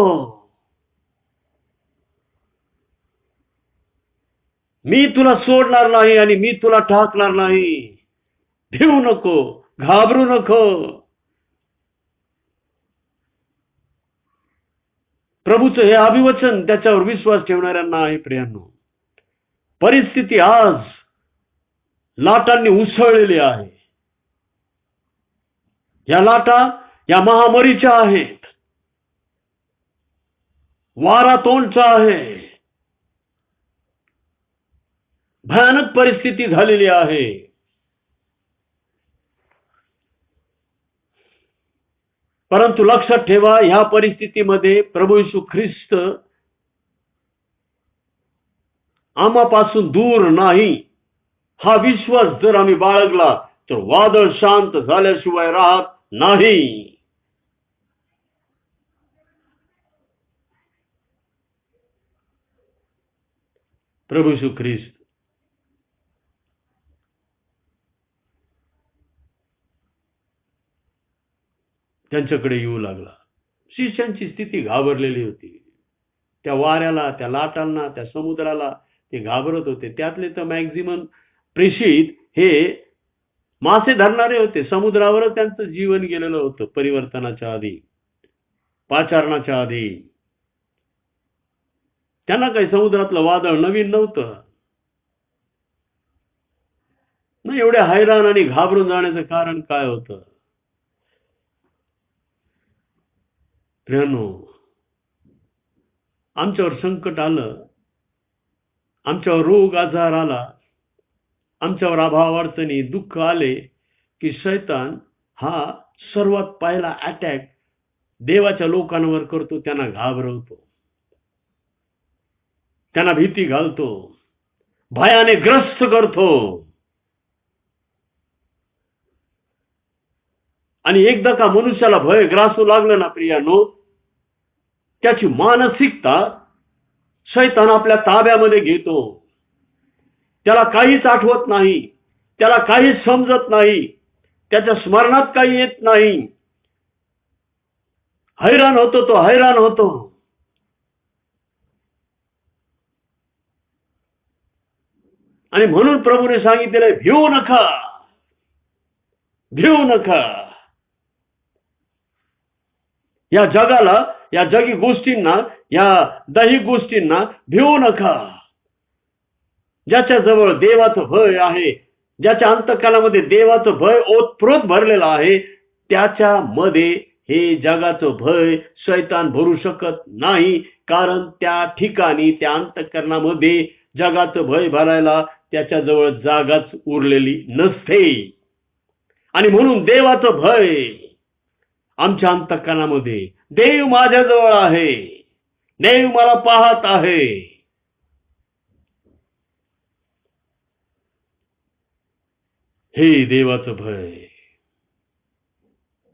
मी तुला सोडणार नाही आणि मी तुला टाकणार नाही. भिवू नको, घाबरू नको. प्रभूचं हे अभिवचन त्याच्यावर विश्वास ठेवणाऱ्यांना आहे. प्रियांनो, परिस्थिती आज लाटांनी उसळलेली आहे. या लाटा या महामारीच्या आहेत, वारा तोंडचा आहे, भयानक परिस्थिती झालेली आहे. परंतु लक्षात ठेवा, ह्या परिस्थितीमध्ये प्रभू येशू ख्रिस्त आम्हापासून दूर नाही. हा विश्वास जर आम्ही बाळगला तर वादळ शांत झाल्याशिवाय राहत नाही. प्रभू येशू ख्रिस्त त्यांच्याकडे येऊ लागला. शिष्यांची स्थिती घाबरलेली होती. त्या वाऱ्याला, त्या लाटांना, त्या समुद्राला ते घाबरत होते. त्यातले तर मॅक्झिमम प्रेषित हे मासे धरणारे होते. समुद्रावरच त्यांचं जीवन गेलेलं होतं परिवर्तनाच्या आधी, पाचारणाच्या आधी. त्यांना काही समुद्रातलं वादळ नवीन नव्हतं. नाही, एवढ्या हैराण आणि घाबरून जाण्याचं कारण काय होतं? प्रियानो, आमच्यावर संकट आलं, आमच्यावर रोग आजार आला, आमच्यावर अभाव अडचणी दुःख आले की शैतान हा सर्वात पहिला अटॅक देवाच्या लोकांवर करतो. त्यांना घाबरवतो, त्यांना भीती घालतो, भयाने ग्रस्त करतो. आणि एकदा का मनुष्याला भय ग्रासू लागलं ना प्रियानो, त्याची मानसिकता शैतान आपल्या ताब्यामध्ये घेतो. त्याला काहीच आठवत नाही, त्याला काहीच समजत नाही, त्याच्या स्मरणात काही येत नाही. हैराण होतो, तो हैराण होतो. आणि म्हणून प्रभूने सांगितलेलं, भिवू नका, भिवू नका. या जगाला या जगी गोष्टींना, या दैहिक गोष्टींना भिवू नका. ज्याच्या जवळ देवाचं भय आहे, ज्याच्या अंतःकरणामध्ये देवाचं भय ओतप्रोत भरलेलं आहे, त्याच्यामध्ये हे जगाचं भय शैतान भरू शकत नाही. कारण त्या ठिकाणी, त्या अंतःकरणामध्ये जगाचं भय भरायला त्याच्याजवळ जागाच उरलेली नसते. आणि म्हणून देवाचं भय आमच्या अंतःकरणामध्ये, देव माझ्याजवळ आहे, देव मला पाहत आहे, हे देवाचं भय.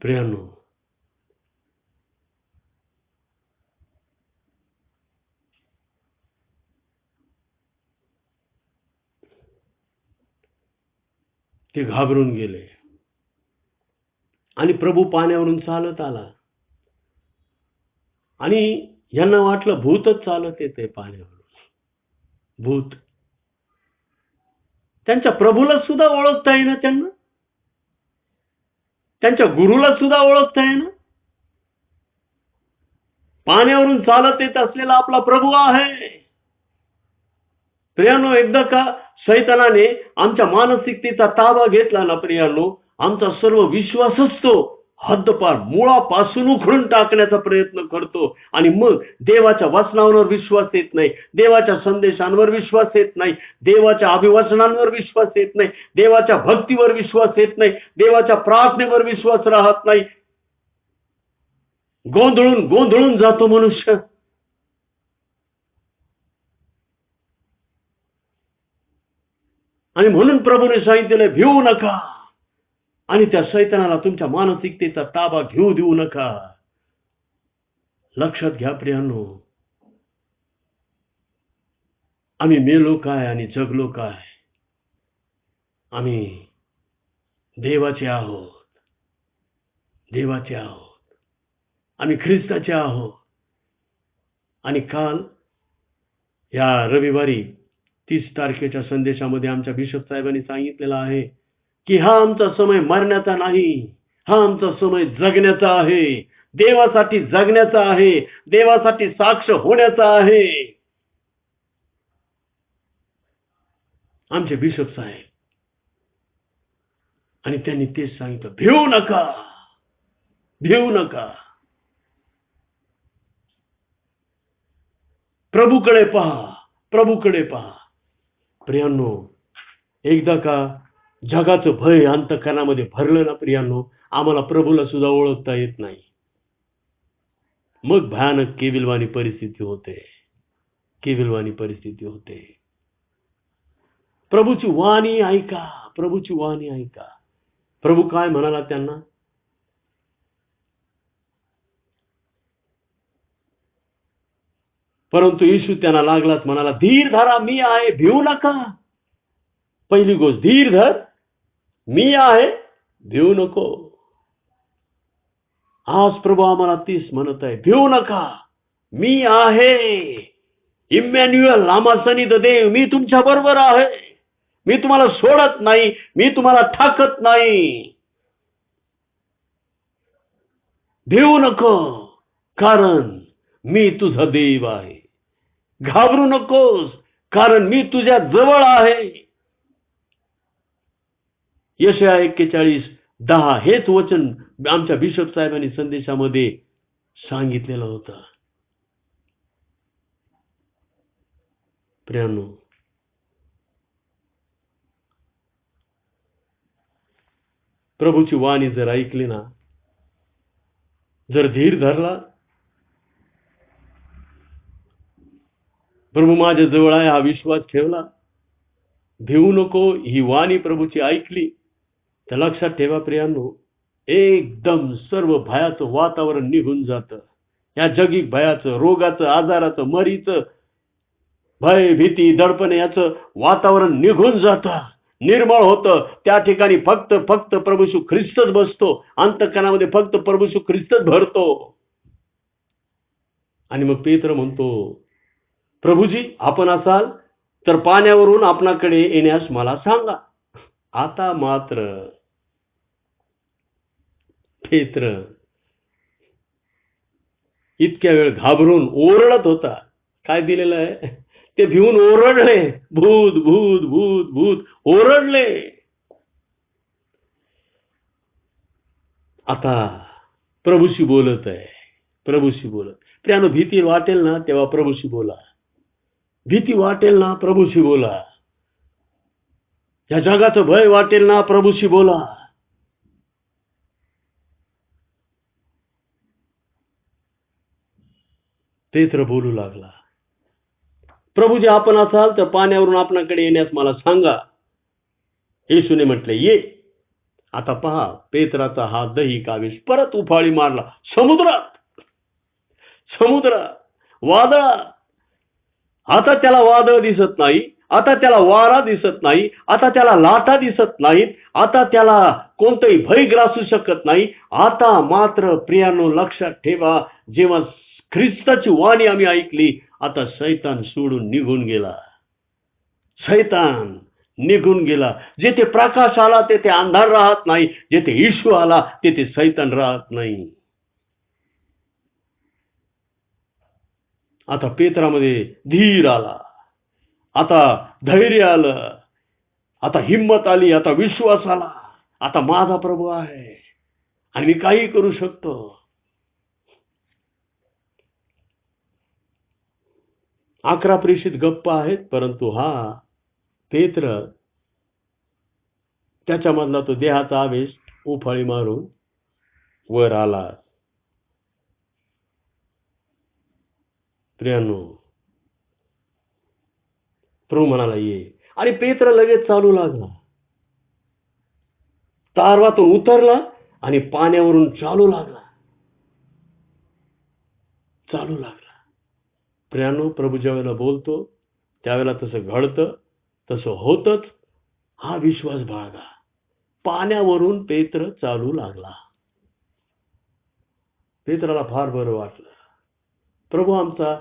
प्रियांनो, ते घाबरून गेले आणि प्रभू पाण्यावरून चालत आला आणि यांना वाटलं भूतच चालत येते पाण्यावरून. भूत. त्यांच्या प्रभूला सुद्धा ओळखता येईना त्यांना, त्यांच्या गुरुला सुद्धा ओळखता येईना. पाण्यावरून चालत येत असलेला आपला प्रभू आहे. प्रियांनो, एकदा का शैतानाने आमच्या मानसिकतेचा ताबा घेतला ना प्रियांनो, आमचा सर्व विश्वासच तो हद्दपार मुळापासून उखडून टाकण्याचा प्रयत्न करतो. आणि मग देवाच्या वचनांवर विश्वास येत नाही, देवाच्या संदेशांवर विश्वास येत नाही, देवाच्या अभिवचनांवर विश्वास येत नाही, देवाच्या भक्तीवर विश्वास येत नाही, देवाच्या प्रार्थनेवर विश्वास राहत नाही. गोंधळून जातो मनुष्य. आणि म्हणून प्रभूने सांगितले, भिवू नका आणि त्या शैतानाला तुमच्या मानसिकतेचा ताबा घेऊ देऊ नका. लक्षात घ्या प्रियांनो, आम्ही मेलो काय आणि जगलो काय? आम्ही देवाचे आहोत, देवाचे आहोत, आम्ही ख्रिस्ताचे आहोत. आणि काल या रविवारी 30 तारखेच्या संदेशामध्ये आमच्या बिशप साहेबांनी सांगितलेलं आहे की हा आमचा समय मरण्याचा नाही, हा आमचा समय जगण्याचा आहे, देवासाठी जगण्याचा आहे, देवासाठी साक्ष होण्याचा आहे. आमचे बिशप साहेब, आणि त्यांनी तेच सांगितलं, भिवू नका, भिवू नका. प्रभूकडे पहा, प्रभूकडे पहा. प्रियांनो, एकदा का जगाचं भय अंतःकरणामध्ये भरलं ना प्रियांनो, आम्हाला प्रभूला सुद्धा ओळखता येत नाही. मग भयानक केविलवाणी परिस्थिती होते, केविलवाणी परिस्थिती होते. प्रभूची वाणी ऐका, प्रभूची वाणी ऐका. प्रभू काय म्हणाला त्यांना? परंतु येशू त्यांना लागलाच म्हणाला, धीर धरा, मी आहे, भिवू नका. पहिली गोष्ट, धीर धर, मी आहे, भिवू नको. आज प्रभू आम्हाला तीच म्हणत आहे, भिवू नका, मी आहे. इम्मॅन्युअल, नामासनिध देव, मी तुमच्या बरोबर आहे. मी तुम्हाला सोडत नाही, मी तुम्हाला ठाकत नाही. भिवू नको, कारण मी तुझा देव आहे. घाबरू नकोस, कारण मी तुझ्या जवळ आहे. यशाया 41:10 हेच वचन आमच्या बिशप साहेबांनी संदेशामध्ये सांगितलेलं होतं. प्रियांनो, प्रभूची वाणी जर ऐकली ना, जर धीर धरला, प्रभू माझ्या जवळ आहे हा विश्वास ठेवला, भिवू नको ही वाणी प्रभूची ऐकली, तर लक्षात ठेवा प्रियांनो, एकदम सर्व भयाचं वातावरण निघून जातं. या जगिक भयाचं, रोगाचं, आजाराचं, मरीचं भय, भीती, दडपण याचं वातावरण निघून जातं, निर्मळ होतं. त्या ठिकाणी फक्त प्रभू येशू ख्रिस्तच बसतो, अंतःकरणामध्ये फक्त प्रभू येशू ख्रिस्तच भरतो. आणि मग पेत्र म्हणतो, प्रभूजी आपण असाल तर पाण्यावरून आपणाकडे येण्यास मला सांगा. आता मात्र पेत्र इतक्या वेळ घाबरून ओरडत होता. काय दिलेलं आहे? ते भिवून ओरडले, भूत भूत भूत भूत ओरडले. आता प्रभूशी बोलत आहे, प्रभूशी बोलत. प्रियानो, भीती वाटेल ना तेव्हा प्रभूशी बोला. भीती वाटेल ना प्रभूशी बोला. या जगाचं भय वाटेल ना प्रभूशी बोला. पेत्र बोलू लागला, प्रभू जे आपण असाल तर पाण्यावरून आपणाकडे येण्यास मला सांगा. येशूने म्हटले, ये. आता पहा, पेत्राचा हा दैहिक आवेश परत उफाळी मारला. समुद्रात, वादळात. आता त्याला वादळ दिसत नाही, आता त्याला वारा दिसत नाही, आता त्याला लाटा दिसत नाहीत, आता त्याला कोणतंही भय ग्रासू शकत नाही. आता मात्र प्रियानो, लक्षात ठेवा, जेव्हा ख्रिस्ताची वाणी आम्ही ऐकली, आता शैतान सोडून निघून गेला. शैतान निघून गेला. जेथे प्रकाश आला तेथे अंधार राहत नाही, जेथे येशू आला तेथे शैतान राहत नाही. आता पेत्रामध्ये धीर आला, आता धैर्य आलं, आता हिंमत आली, आता विश्वास आला. आता माझा प्रभू आहे आणि मी काही करू शकतो. 11 प्रेषित गप्प आहेत, परंतु हा पेत्र, त्याच्यामधला तो देहाचा आवेश उफाळी मारून वर आला. प्रियानो, प्रभू म्हणाला, ये. आणि पेत्र लगेच चालू लागला. तारवातून उतरला आणि पाण्यावरून चालू लागला. प्रियानो, प्रभू ज्या वेळेला बोलतो त्यावेळेला तसं घडतं, तसं होतच. हा विश्वास बाळगा. पाण्यावरून पेत्र चालू लागला. पेत्राला फार बरं वाटलं. प्रभू आमचा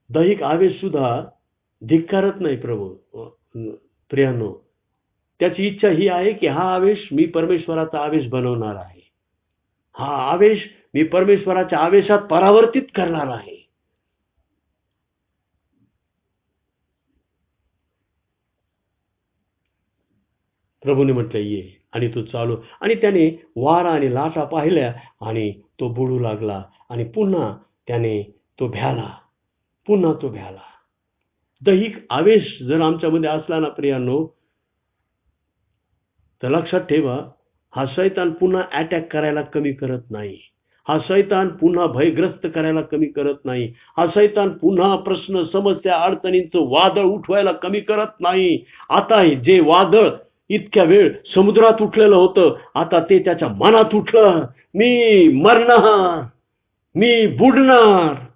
दैहिक आवेश सुद्धा धिक्कारत नाही. प्रभू, प्रियानो, त्याची इच्छा ही आहे की हा आवेश मी परमेश्वराचा आवेश बनवणार आहे. हा आवेश मी परमेश्वराच्या आवेशात परावर्तित करणार आहे. प्रभूने म्हटलं, ये. आणि तो चालू, आणि त्याने वारा आणि लाटा पाहिल्या आणि तो बुडू लागला. आणि पुन्हा त्याने तो भ्याला. दैहिक आवेश जर आमच्यामध्ये असला ना प्रियानो, तर लक्षात ठेवा, हा शैतान पुन्हा अटॅक करायला कमी करत नाही. हा शैतान पुन्हा भयग्रस्त करायला कमी करत नाही. हा शैतान पुन्हा प्रश्न, समस्या, अडचणींचं वादळ उठवायला कमी करत नाही. आता जे वादळ इतक्या वेळ समुद्रात उठलेलं होतं, आता ते त्याच्या मनात उठलं. मी मरणार, मी बुडणार.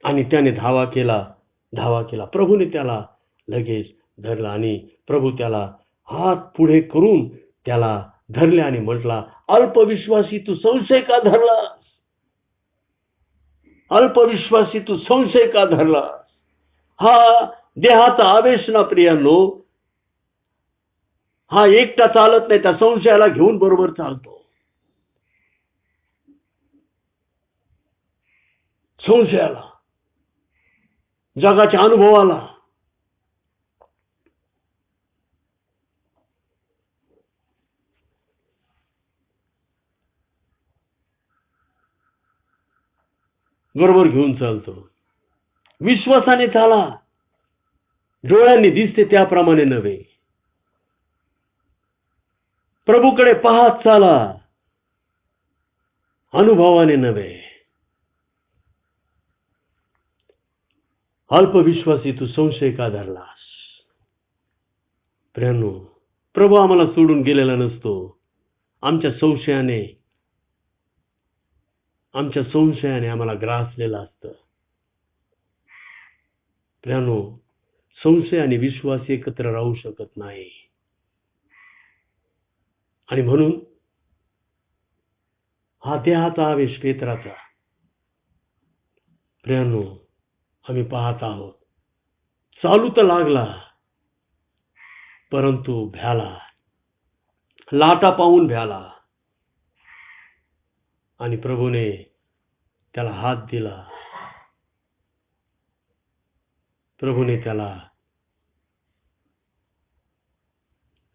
आणि त्याने धावा केला. प्रभूने त्याला लगेच धरला आणि प्रभू त्याला हात पुढे करून त्याला धरले आणि म्हटला, अल्पविश्वासी, तू संशय का धरलास? अल्पविश्वासी, तू संशय का धरलास? हा देहाचा आवेश ना प्रियानो, हा एकटा चालत नाही, त्या संशयाला घेऊन बरोबर चालतो. संशयाला, जगाच्या अनुभवाला. बरोबर घेऊन चालतो. विश्वासाने चाला. डोळ्यांनी दिसते त्याप्रमाणे नव्हे. प्रभूकडे पाहत चाला, अनुभवाने नव्हे. अल्पविश्वासी, तू संशय का धरलास? प्रियानो, प्रभू आम्हाला सोडून गेलेला नसतो. आमच्या संशयाने आम्हाला ग्रासलेलं असतं. प्रियानो, संशय आणि विश्वास एकत्र राहू शकत नाही. आणि म्हणून हा देहाचा आवेश पेत्राचा, प्रियानो, आम्ही पाहत आहोत, चालू तर लागला, परंतु भ्याला. लाटा पाहून भ्याला. आणि प्रभूने त्याला हात दिला. प्रभूने त्याला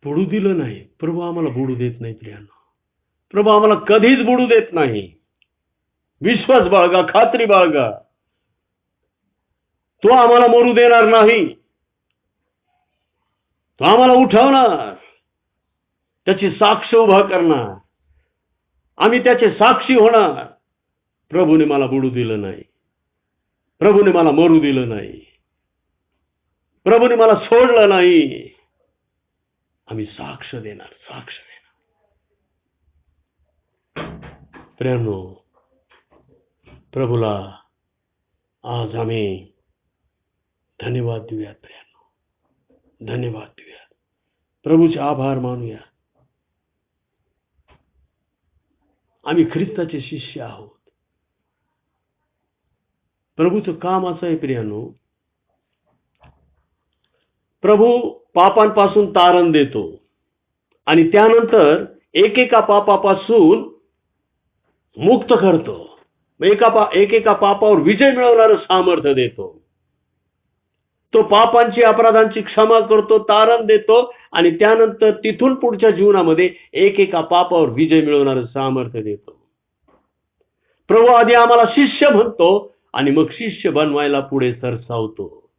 बुडू दिलं नाही. प्रभू आम्हाला बुडू देत नाही प्रियांनो. प्रभू आम्हाला कधीच बुडू देत नाही. विश्वास बाळगा, खात्री बाळगा. तो आम्हाला मरू देणार नाही. तो आम्हाला उठवणार, त्याची साक्ष उभा करणार. आम्ही त्याचे साक्षी होणार. प्रभूने मला बुडू दिलं नाही. प्रभूने मला मरू दिलं नाही. प्रभूने मला सोडलं नाही. आम्ही साक्ष देणार, साक्ष देणार. प्रियांनो, प्रभूला आज आम्ही धन्यवाद देऊयात. प्रियांनो, धन्यवाद देऊयात. प्रभूचे आभार मानूया. आम्ही ख्रिस्ताचे शिष्य आहोत. प्रभूचं काम असं आहे प्रियांनो, प्रभू पापांपासून तारण देतो आणि त्यानंतर एकेका पापापासून मुक्त करतो. एकेका पापावर विजय मिळवणारं सामर्थ्य देतो. तो पापांची, अपराधांची क्षमा करतो, तारण देतो आणि त्यानंतर तिथून पुढच्या जीवनामध्ये एकेका पापावर विजय मिळवणारं सामर्थ्य देतो. प्रभू आधी आम्हाला शिष्य म्हणतो आणि मग शिष्य बनवायला पुढे सरसावतो.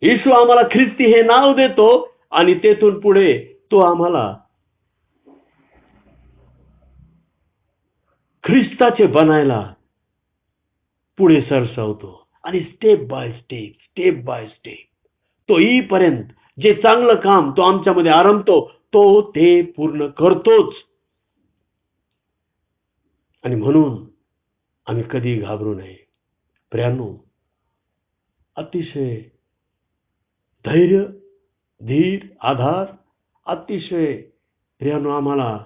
येशू आम्हाला ख्रिस्ती हे नाव देतो आणि तेथून पुढे तो आम्हाला ख्रिस्ताचे बनायला पुढे सरसावतो. आणि स्टेप बाय स्टेप तो येईपर्यंत जे चांगलं काम तो आमच्यामध्ये आरंभतो तो ते पूर्ण करतोच. आणि म्हणून आम्ही कधी घाबरू नये. प्रियांनो, अतिशय धैर्य, धीर, आधार, अतिशय प्रियांनो आम्हाला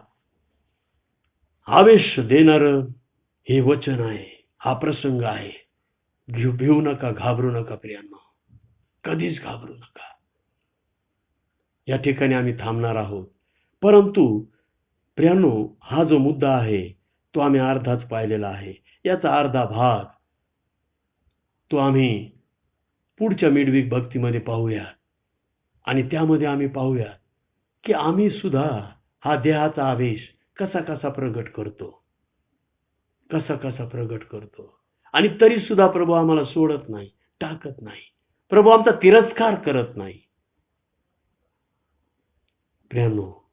आवेश देणारं हे वचन आहे, हा प्रसंग आहे. भिवू नका, घाबरू नका प्रियांनो, कधीच घाबरू नका. या ठिकाणी आम्ही थांबणार आहोत. परंतु प्रियांनो, हा जो मुद्दा आहे तो आम्ही अर्धाच पाहिलेला आहे. याचा अर्धा भाग तो आम्ही पुढच्या मिडवीक भक्तीमध्ये पाहूया. आणि त्यामध्ये आम्ही पाहूया की आम्ही सुद्धा हा देहाचा आवेश कसा कसा प्रगट करतो. आणि तरी सुद्धा प्रभू आम्हाला सोडत नाही, टाकत नाही. प्रभू आमचा तिरस्कार करत नाही. प्रियांनो,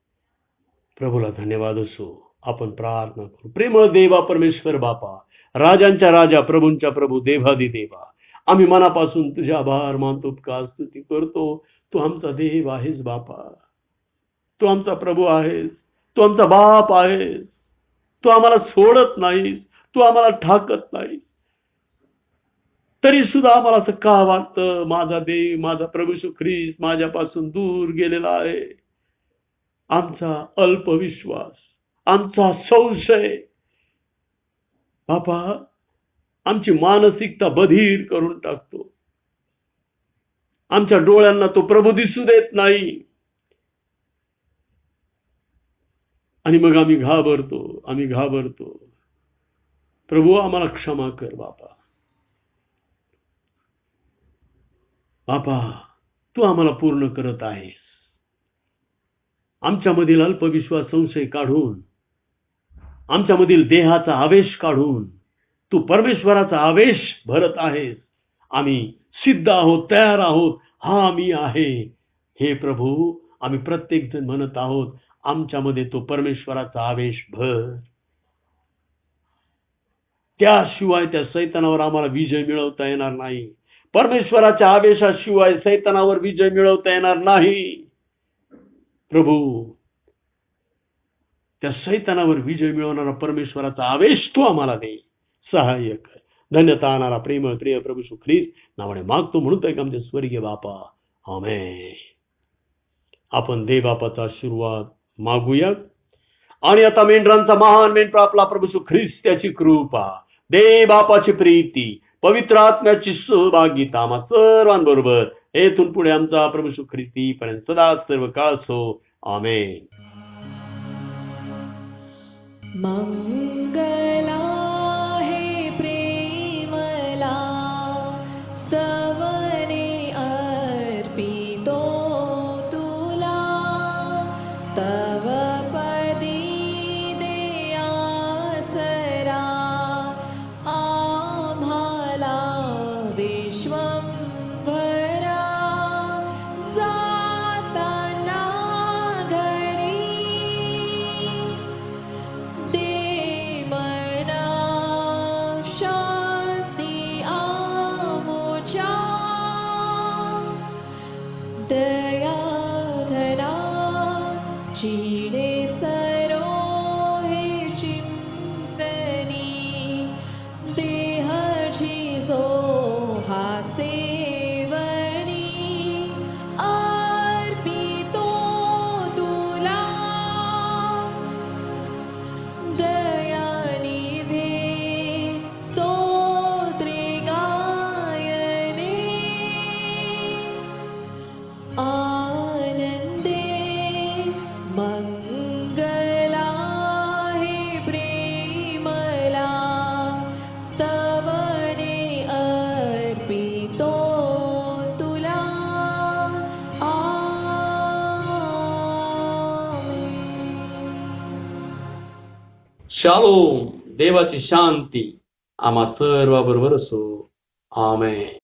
प्रभूला धन्यवाद असो. आपण प्रार्थना करू. प्रेमळ देवा परमेश्वर बापा, राजांच्या राजा, प्रभूंच्या प्रभू, देवादी देवा, आम्ही मनापासून तुझे आभार मानतो, उपकार स्तुती करतो. तू आमचा देव आहेस बापा. तू आमचा प्रभू आहेस. तू आमचा बाप आहेस. तू आम्हाला सोडत नाहीस. तू आम्हाला ठाकत नाहीस. तरी सुद्धा आम्हाला असं का वाटतं, माझा देव, माझा प्रभू येशू ख्रिस्त माझ्यापासून दूर गेलेला आहे. आमचा अल्पविश्वास, आमचा संशय बापा आमची मानसिकता बधीर करून टाकतो. आमच्या डोळ्यांना तो प्रभू दिसू देत नाही. आणि मग आम्ही घाबरतो. प्रभू आम्हाला क्षमा कर बापा. बापा, तू आम्हाला पूर्ण करत आहेस. आमच्यामधील अल्पविश्वास, संशय काढून, आमच्यामधील देहाचा आवेश काढून तू परमेश्वराचा आवेश भरत आहेस. आम्ही सिद्ध आहोत, तयार आहोत. हा मी आहे. हे प्रभू, आम्ही प्रत्येक जण म्हणत आहोत, आमच्यामध्ये तो परमेश्वराचा आवेश भर. त्याशिवाय त्या सैतानावर आम्हाला विजय मिळवता येणार नाही. परमेश्वराच्या आवेशाशिवाय सैतानावर विजय मिळवता येणार नाही. प्रभू, त्या सैतानावर विजय मिळवणारा परमेश्वराचा आवेश तू आम्हाला दे. सहाय्य कर. धन्यता आणणारा प्रेमळ प्रिय प्रभू येशू ख्रिस्त नावाने मागतो, म्हणून ऐक आमचे स्वर्गीय बापा. आमेन. आपण देव बापाचा आशीर्वाद मागूयात. आणि आता मेंढरांचा महान मेंढरा आपला प्रभू येशू ख्रिस्त, त्याची कृपा, देव बापाची प्रीती, पवित्र आत्म्याची सहभागिता आम्हा सर्वांबरोबर येथून पुढे आमचा प्रभू येशू ख्रिस्ती पर्यंत सदा सर्व काळ असो. आमेन. मंगला हे प्रेमला स्तवने अर्पितो तुला तव पदी दे आसरा आम्हाला विश्वंभरा जाताना घरी दे मना शांती आमुच्या दया घना चिडे सरो हे चिंतनी देहाची जो हा सेवनी अर्पितो तुला दयानिधे स्तोत्रे गायने आनंदे मंगला हे प्रेमला स्तवने अर्पितो तुला शालोम. देवाची शांती आम्हा सर्वांबरोबर असो. आमेन.